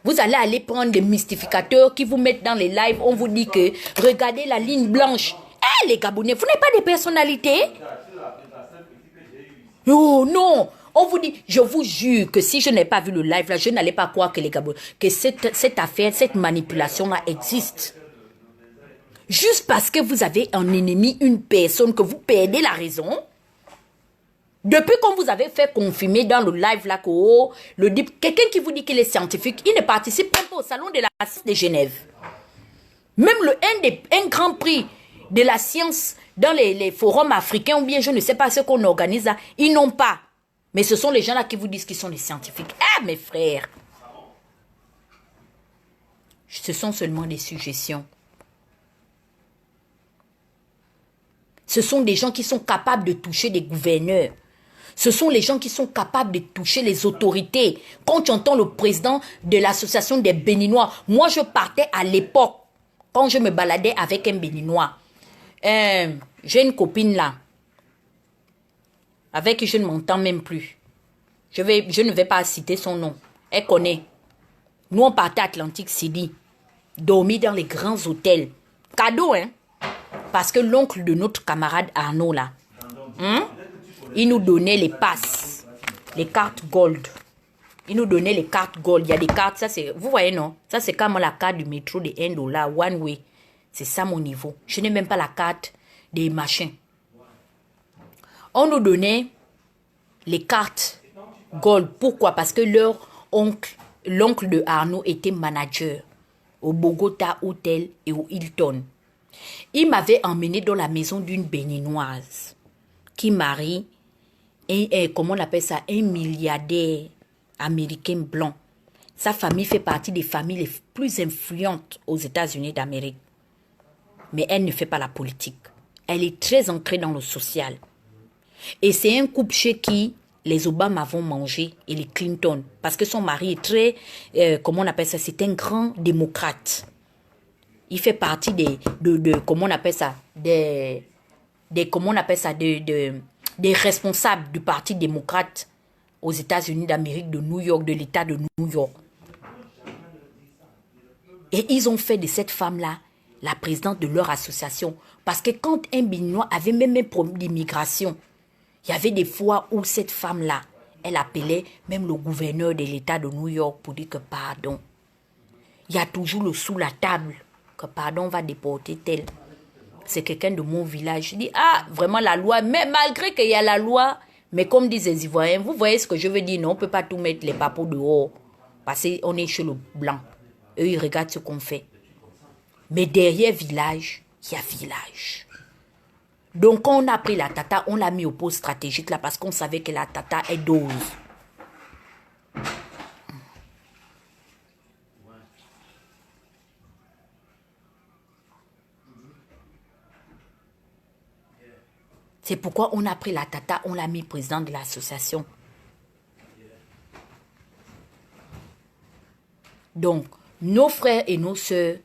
Vous allez aller prendre des mystificateurs qui vous mettent dans les lives. On vous dit que regardez la ligne blanche. Eh les Gabonais, vous n'êtes pas des personnalités? Oh non. On vous dit, je vous jure que si je n'ai pas vu le live là, je n'allais pas croire que les Gabonais, que cette affaire, cette manipulation là existe. Juste parce que vous avez un ennemi, une personne, que vous perdez la raison. Depuis qu'on vous avez fait confirmer dans le live là que quelqu'un qui vous dit qu'il est scientifique, il ne participe même pas au salon de la science de Genève. Même un grand prix de la science dans les forums africains ou bien je ne sais pas ce qu'on organise là, ils n'ont pas. Mais ce sont les gens là qui vous disent qu'ils sont des scientifiques. Ah mes frères, ce sont seulement des suggestions. Ce sont des gens qui sont capables de toucher des gouverneurs. Ce sont les gens qui sont capables de toucher les autorités. Quand tu entends le président de l'association des Béninois, moi je partais à l'époque, quand je me baladais avec un Béninois. J'ai une copine là, avec qui je ne m'entends même plus. Je ne vais pas citer son nom. Elle connaît. Nous on partait à Atlantic City, dormir dans les grands hôtels. Cadeau, hein? Parce que l'oncle de notre camarade Arnaud là, il nous donnait les passes, les cartes gold. Il nous donnait les cartes gold. Il y a des cartes, ça c'est, vous voyez non? Ça c'est comme la carte du métro de $1, one way. C'est ça mon niveau. Je n'ai même pas la carte des machins. On nous donnait les cartes gold. Pourquoi? Parce que l'oncle de Arnaud était manager au Bogota Hotel et au Hilton. Il m'avait emmené dans la maison d'une béninoise qui marie comment on appelle ça, un milliardaire américain blanc. Sa famille fait partie des familles les plus influentes aux États-Unis d'Amérique. Mais elle ne fait pas la politique. Elle est très ancrée dans le social. Et c'est un couple chez qui les Obama vont manger et les Clinton. Parce que son mari est très, comment on appelle ça, c'est un grand démocrate. Il fait partie comment on appelle ça, des responsables du Parti démocrate aux États-Unis d'Amérique, de New York, de l'État de New York. Et ils ont fait de cette femme-là la présidente de leur association. Parce que quand un Béninois avait même un problème d'immigration, il y avait des fois où cette femme-là, elle appelait même le gouverneur de l'État de New York pour dire que pardon. Il y a toujours le sous la table, que pardon, on va déporter tel. C'est quelqu'un de mon village. Je dis, ah, vraiment la loi, mais malgré qu'il y a la loi, mais comme disent les Ivoiriens, vous voyez ce que je veux dire, non, on ne peut pas tout mettre les papos dehors. Parce qu'on est chez le blanc. Eux, ils regardent ce qu'on fait. Mais derrière village, il y a village. Donc, quand on a pris la tata, on l'a mis au poste stratégique là parce qu'on savait que la tata est dose. C'est pourquoi on a pris la tata, on l'a mis président de l'association. Donc, nos frères et nos sœurs,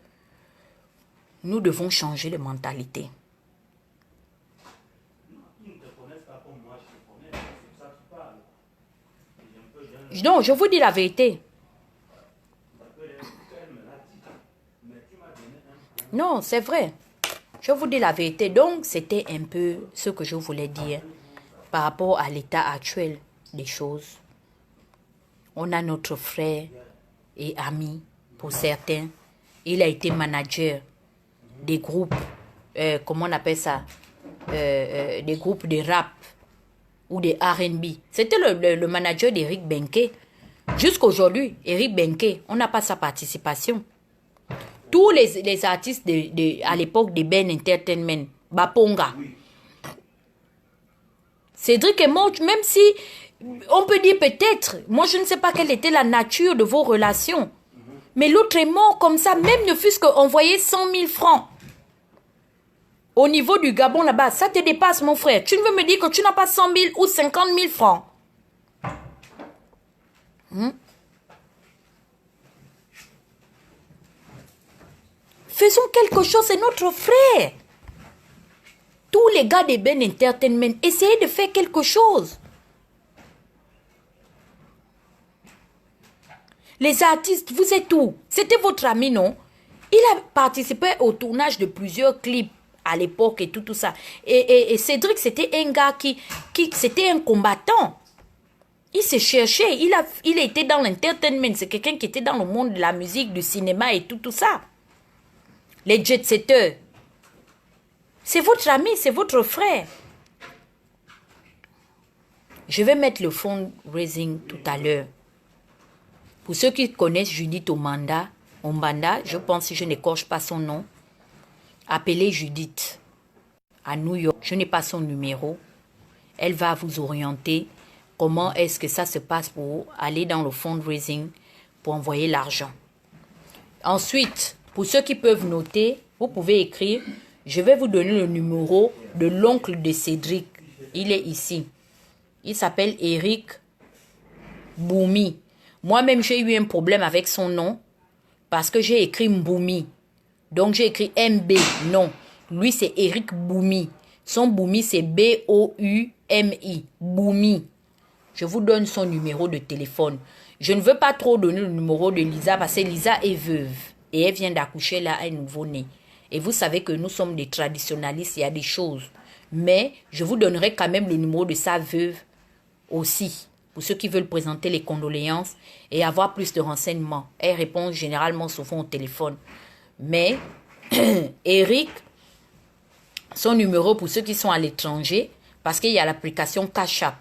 nous devons changer de mentalité. Non, je vous dis la vérité. Non, c'est vrai. Je vous dis la vérité. Donc, c'était un peu ce que je voulais dire par rapport à l'état actuel des choses. On a notre frère et ami, pour certains. Il a été manager des groupes, comment on appelle ça, des groupes de rap ou de R&B. C'était le manager d'Eric Benke. Jusqu'aujourd'hui, Eric Benke, on n'a pas sa participation. Tous les artistes à l'époque de Ben Entertainment, Baponga, Cédric est mort, même si on peut dire peut-être, moi je ne sais pas quelle était la nature de vos relations, mais l'autre est mort comme ça, même ne fût-ce qu'envoyer 100 000 francs. Au niveau du Gabon là-bas, ça te dépasse mon frère. Tu ne veux me dire que tu n'as pas 100 000 ou 50 000 francs. Faisons quelque chose, c'est notre frère. Tous les gars de Ben Entertainment, essayez de faire quelque chose. Les artistes, vous êtes où? C'était votre ami, non? Il a participé au tournage de plusieurs clips à l'époque et tout ça. Et Cédric, c'était un gars c'était un combattant. Il se cherchait, il était dans l'entertainment. C'est quelqu'un qui était dans le monde de la musique, du cinéma et tout ça. Les jet-setters. C'est votre ami, c'est votre frère. Je vais mettre le fundraising tout à l'heure. Pour ceux qui connaissent Judith Ombanda, je pense si je n'écorche pas son nom, appelez Judith à New York. Je n'ai pas son numéro. Elle va vous orienter comment est-ce que ça se passe pour aller dans le fundraising pour envoyer l'argent. Ensuite, pour ceux qui peuvent noter, vous pouvez écrire. Je vais vous donner le numéro de l'oncle de Cédric. Il est ici. Il s'appelle Eric Boumi. Moi-même, j'ai eu un problème avec son nom parce que j'ai écrit Mboumi. Donc, j'ai écrit MB. Non. Lui, c'est Eric Boumi. Son Boumi, c'est B-O-U-M-I. Boumi. Je vous donne son numéro de téléphone. Je ne veux pas trop donner le numéro de Lisa parce que Lisa est veuve. Et elle vient d'accoucher là un nouveau-né. Et vous savez que nous sommes des traditionnalistes, il y a des choses. Mais je vous donnerai quand même le numéro de sa veuve aussi. Pour ceux qui veulent présenter les condoléances et avoir plus de renseignements. Elle répond généralement souvent au téléphone. Mais Eric, son numéro pour ceux qui sont à l'étranger, parce qu'il y a l'application Cash App.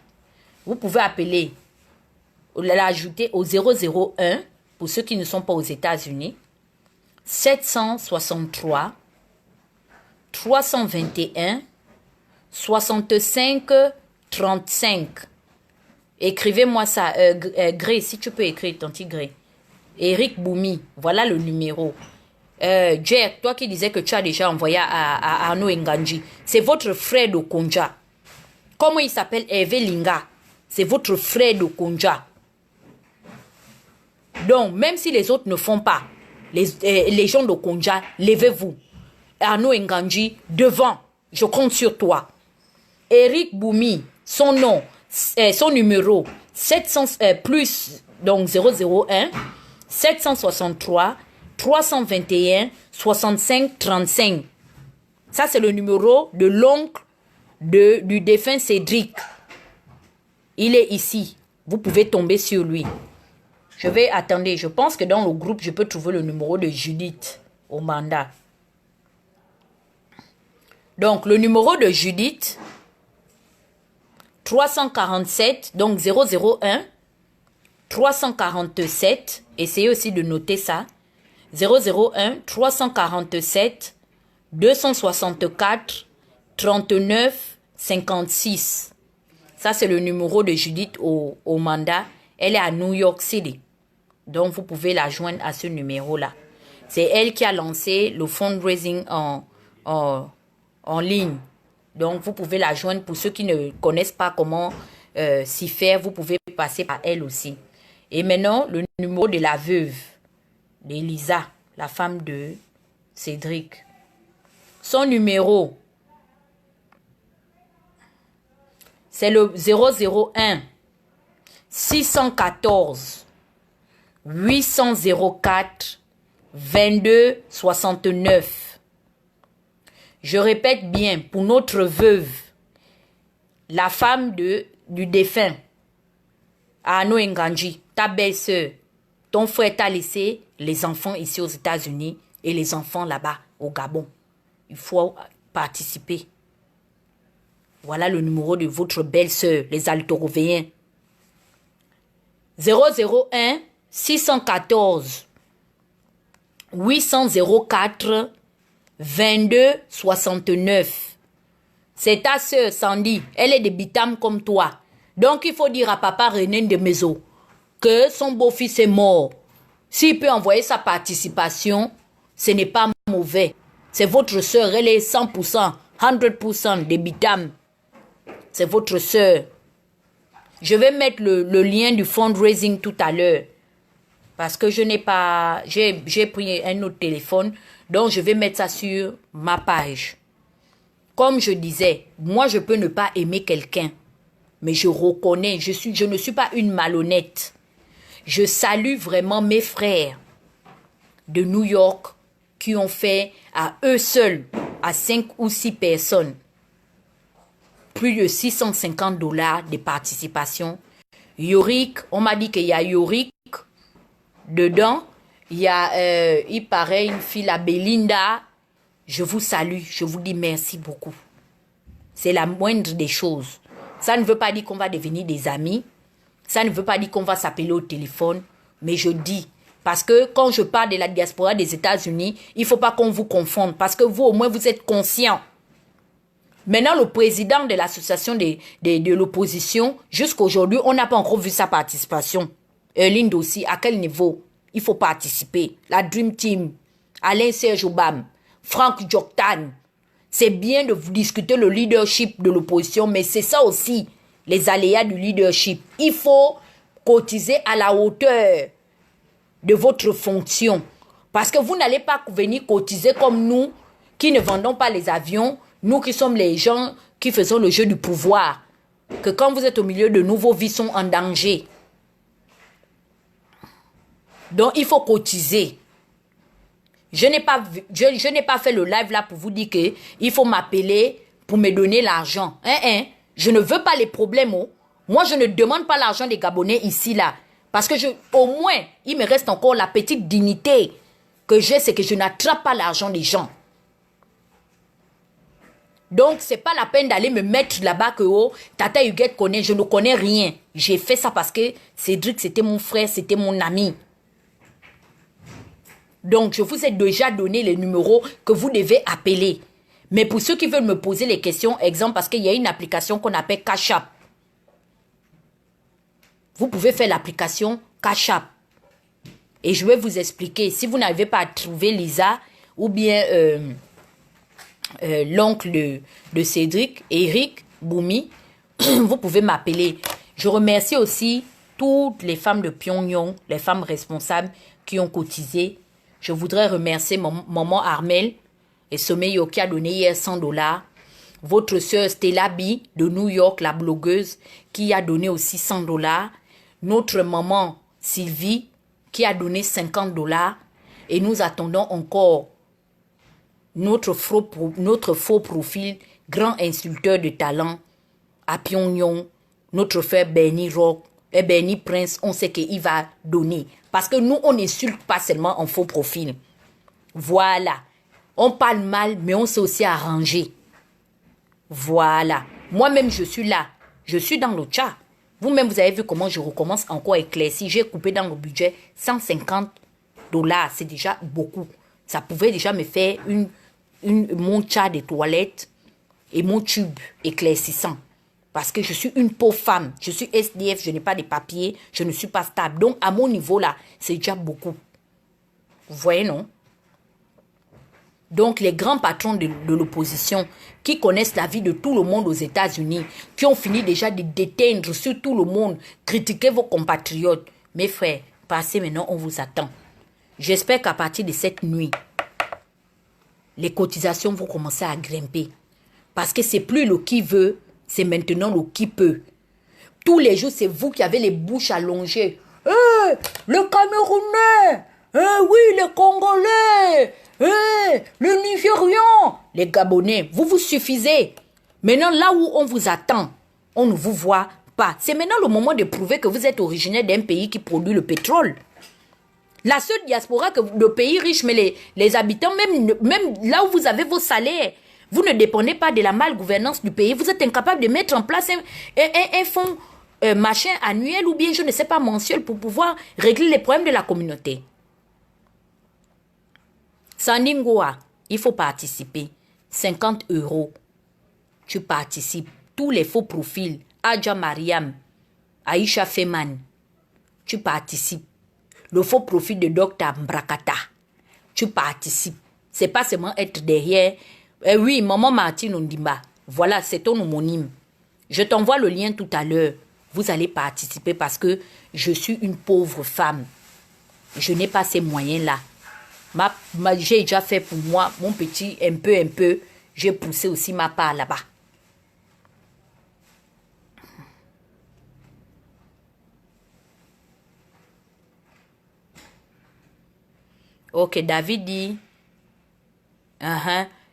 Vous pouvez appeler, l'ajouter au 001 pour ceux qui ne sont pas aux États-Unis. 763 321 65 35. Écrivez-moi ça, Gré, si tu peux écrire, Tanti Gré. Eric Boumi, voilà le numéro. Jack, toi qui disais que tu as déjà envoyé à Arnaud Nganji, c'est votre frère de Konja. Comment il s'appelle? Hervé Linga. C'est votre frère de Konja. Donc, même si les autres ne font pas, les gens de Konja, levez-vous. Arnaud Nganji, devant, je compte sur toi. Eric Boumi, son nom, son numéro, 700, plus, donc 001, 763, 321, 65, 35. Ça, c'est le numéro de l'oncle du défunt Cédric. Il est ici. Vous pouvez tomber sur lui. Je vais attendre. Je pense que dans le groupe, je peux trouver le numéro de Judith au mandat. Donc, le numéro de Judith, 347, donc 001, 347, essayez aussi de noter ça, 001, 347, 264, 39, 56. Ça, c'est le numéro de Judith au mandat. Elle est à New York City. Donc, vous pouvez la joindre à ce numéro-là. C'est elle qui a lancé le fundraising en ligne. Donc, vous pouvez la joindre. Pour ceux qui ne connaissent pas comment s'y faire, vous pouvez passer par elle aussi. Et maintenant, le numéro de la veuve, d'Elisa, la femme de Cédric. Son numéro, c'est le 001 614 804 22 69. Je répète bien, pour notre veuve, la femme du défunt, Arnaud Nganji, ta belle-sœur, ton frère t'a laissé les enfants ici aux États-Unis et les enfants là-bas au Gabon. Il faut participer. Voilà le numéro de votre belle-sœur, les Altoroveyens. 001 614 804 22 69. C'est ta sœur Sandy. Elle est de Bitam comme toi. Donc il faut dire à papa René de Mezo que son beau-fils est mort. S'il peut envoyer sa participation, ce n'est pas mauvais. C'est votre sœur. Elle est 100%, 100% de Bitam. C'est votre sœur. Je vais mettre le lien du fundraising tout à l'heure. Parce que je n'ai pas... J'ai pris un autre téléphone. Donc, je vais mettre ça sur ma page. Comme je disais, moi, je peux ne pas aimer quelqu'un. Mais je reconnais, je ne suis pas une malhonnête. Je salue vraiment mes frères de New York qui ont fait à eux seuls, à 5 ou 6 personnes, plus de 650 $ de participation. Yorick, on m'a dit qu'il y a Yorick dedans. Il y a, il paraît, une fille, la Belinda. Je vous salue, je vous dis merci beaucoup. C'est la moindre des choses. Ça ne veut pas dire qu'on va devenir des amis. Ça ne veut pas dire qu'on va s'appeler au téléphone. Mais je dis, parce que quand je parle de la diaspora des États-Unis, il ne faut pas qu'on vous confonde. Parce que vous, au moins, vous êtes conscients. Maintenant, le président de l'association de l'opposition, jusqu'à aujourd'hui, on n'a pas encore vu sa participation. Erline aussi, à quel niveau il faut participer? La Dream Team, Alain Serge Obam, Franck Joktan. C'est bien de vous discuter le leadership de l'opposition, mais c'est ça aussi, les aléas du leadership. Il faut cotiser à la hauteur de votre fonction. Parce que vous n'allez pas venir cotiser comme nous, qui ne vendons pas les avions, nous qui sommes les gens qui faisons le jeu du pouvoir. Que quand vous êtes au milieu de nous, vos vies sont en danger. Donc, il faut cotiser. Je n'ai pas fait le live là pour vous dire qu'il faut m'appeler pour me donner l'argent. Je ne veux pas les problèmes. Oh. Moi, je ne demande pas l'argent des Gabonais ici, là. Parce que au moins, il me reste encore la petite dignité que j'ai, c'est que je n'attrape pas l'argent des gens. Donc, c'est pas la peine d'aller me mettre là-bas que, oh, Tata Huguette connaît, je ne connais rien. J'ai fait ça parce que Cédric, c'était mon frère, c'était mon ami. Donc, je vous ai déjà donné les numéros que vous devez appeler. Mais pour ceux qui veulent me poser les questions, exemple, parce qu'il y a une application qu'on appelle Cash App. Vous pouvez faire l'application Cash App. Et je vais vous expliquer. Si vous n'arrivez pas à trouver Lisa ou bien l'oncle de Cédric, Eric Boumi, vous pouvez m'appeler. Je remercie aussi toutes les femmes de Pyongyang, les femmes responsables qui ont cotisé. Je voudrais remercier maman Armel et Sommeil qui a donné hier $100. Votre sœur Stella B de New York, la blogueuse, qui a donné aussi $100. Notre maman Sylvie qui a donné $50. Et nous attendons encore notre faux profil, grand insulteur de talent à Pyongyang, notre frère Bernie Rock et Bernie Prince, on sait qu'il va donner. Parce que nous, on n'insulte pas seulement en faux profil. Voilà. On parle mal, mais on sait aussi arranger. Voilà. Moi-même, je suis là. Je suis dans le chat. Vous-même, vous avez vu comment je recommence encore éclairci. J'ai coupé dans le budget $150. C'est déjà beaucoup. Ça pouvait déjà me faire mon chat de toilette et mon tube éclaircissant. Parce que je suis une pauvre femme. Je suis SDF, je n'ai pas de papiers, je ne suis pas stable. Donc, à mon niveau là, c'est déjà beaucoup. Vous voyez, non? Donc, les grands patrons de l'opposition qui connaissent la vie de tout le monde aux États-Unis, qui ont fini déjà de déteindre sur tout le monde, critiquer vos compatriotes. Mes frères, passez maintenant, on vous attend. J'espère qu'à partir de cette nuit, les cotisations vont commencer à grimper. Parce que c'est plus le qui veut, c'est maintenant le qui peut. Tous les jours, c'est vous qui avez les bouches allongées. Le Camerounais, oui, le Congolais, le Nigérian, les Gabonais, vous vous suffisez. Maintenant, là où on vous attend, on ne vous voit pas. C'est maintenant le moment de prouver que vous êtes originaire d'un pays qui produit le pétrole. La seule diaspora, que le pays riche, mais les habitants, même là où vous avez vos salaires, vous ne dépendez pas de la malgouvernance du pays. Vous êtes incapable de mettre en place un fonds machin annuel ou bien, je ne sais pas, mensuel pour pouvoir régler les problèmes de la communauté. Sandingoa, il faut participer. 50 €. Tu participes. Tous les faux profils. Adja Mariam, Aïcha Feman, tu participes. Le faux profil de Dr Mbrakata, tu participes. C'est pas seulement être derrière. Oui, Maman Martine Ondimba, voilà, c'est ton homonyme. Je t'envoie le lien tout à l'heure. Vous allez participer parce que je suis une pauvre femme. Je n'ai pas ces moyens-là. J'ai déjà fait pour moi, mon petit, un peu. J'ai poussé aussi ma part là-bas. Ok, David dit,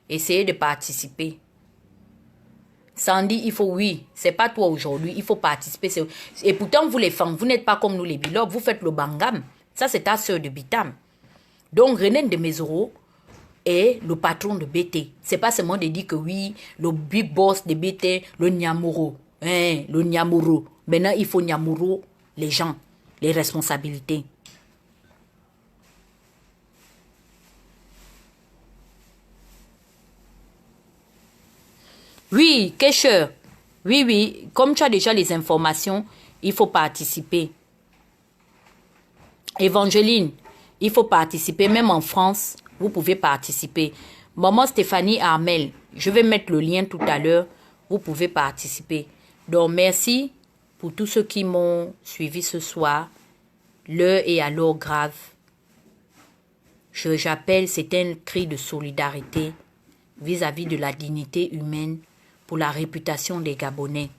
essayez de participer. Sandy, il faut, oui, c'est pas toi aujourd'hui, il faut participer. Et pourtant, vous les femmes, vous n'êtes pas comme nous les bilobs, vous faites le bangam. Ça, c'est ta soeur de Bitam. Donc, René de Mesoro est le patron de BT. C'est pas seulement de dire que oui, le big boss de BT, le Nyamuro. Le Nyamuro. Maintenant, il faut Nyamuro les gens, les responsabilités. Oui, Kesher. Oui. Comme tu as déjà les informations, il faut participer. Évangéline, il faut participer. Même en France, vous pouvez participer. Maman Stéphanie Armel, je vais mettre le lien tout à l'heure. Vous pouvez participer. Donc, merci pour tous ceux qui m'ont suivi ce soir. L'heure est alors grave. J'appelle, c'est un cri de solidarité vis-à-vis de la dignité humaine pour la réputation des Gabonais.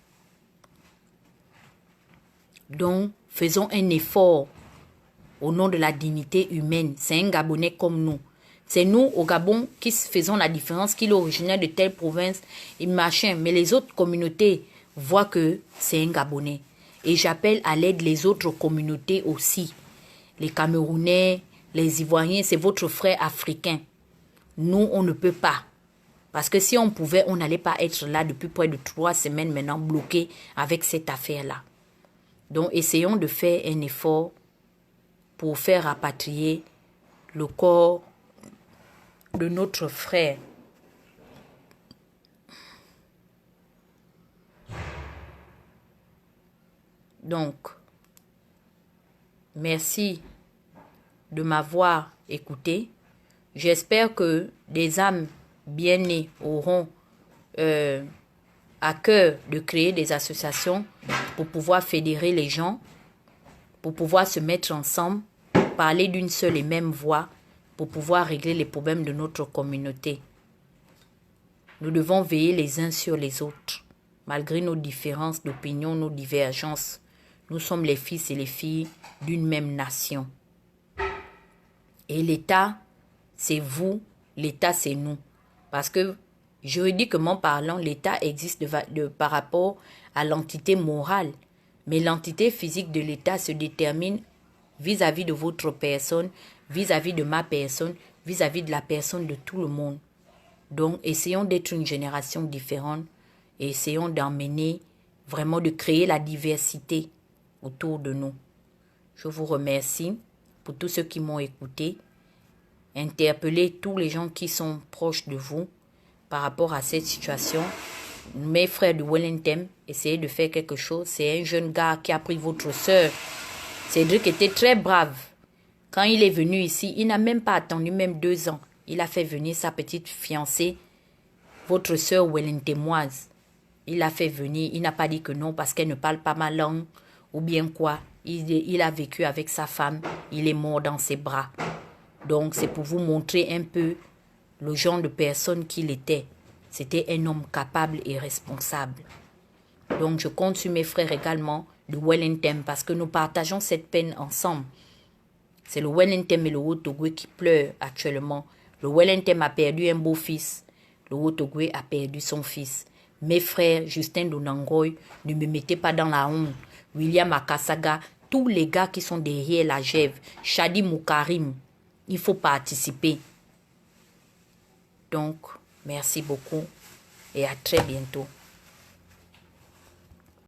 Donc, faisons un effort au nom de la dignité humaine. C'est un Gabonais comme nous. C'est nous, au Gabon, qui faisons la différence, qu'il est originaire de telle province et machin. Mais les autres communautés voient que c'est un Gabonais. Et j'appelle à l'aide les autres communautés aussi. Les Camerounais, les Ivoiriens, c'est votre frère africain. Nous, on ne peut pas. Parce que si on pouvait, on n'allait pas être là depuis près de 3 semaines maintenant, bloqués avec cette affaire-là. Donc, essayons de faire un effort pour faire rapatrier le corps de notre frère. Donc, merci de m'avoir écouté. J'espère que des âmes bien nées auront à cœur de créer des associations pour pouvoir fédérer les gens, pour pouvoir se mettre ensemble, parler d'une seule et même voix, pour pouvoir régler les problèmes de notre communauté. Nous devons veiller les uns sur les autres, malgré nos différences d'opinion, nos divergences. Nous sommes les fils et les filles d'une même nation. Et l'État, c'est vous, l'État, c'est nous. Parce que, juridiquement parlant, l'État existe par rapport à l'entité morale. Mais l'entité physique de l'État se détermine vis-à-vis de votre personne, vis-à-vis de ma personne, vis-à-vis de la personne de tout le monde. Donc, essayons d'être une génération différente et essayons d'emmener, vraiment de créer la diversité autour de nous. Je vous remercie pour tous ceux qui m'ont écouté. Interpellez tous les gens qui sont proches de vous par rapport à cette situation. Mes frères de Wellington, essayez de faire quelque chose. C'est un jeune gars qui a pris votre soeur. Cédric était très brave. Quand il est venu ici, il n'a même pas attendu même 2 ans. Il a fait venir sa petite fiancée, votre soeur Wellingtonoise. Il l'a fait venir. Il n'a pas dit que non parce qu'elle ne parle pas ma langue ou bien quoi. Il a vécu avec sa femme. Il est mort dans ses bras. Donc, c'est pour vous montrer un peu le genre de personne qu'il était. C'était un homme capable et responsable. Donc, je compte sur mes frères également de Wellington parce que nous partageons cette peine ensemble. C'est le Wellington et le Haut-Ogooué qui pleurent actuellement. Le Wellington a perdu un beau-fils. Le Haut-Ogooué a perdu son fils. Mes frères, Justin Donangoy, ne me mettez pas dans la honte. William Akasaga, tous les gars qui sont derrière la Gève. Shadi Moukarim, il faut participer. Donc, merci beaucoup et à très bientôt.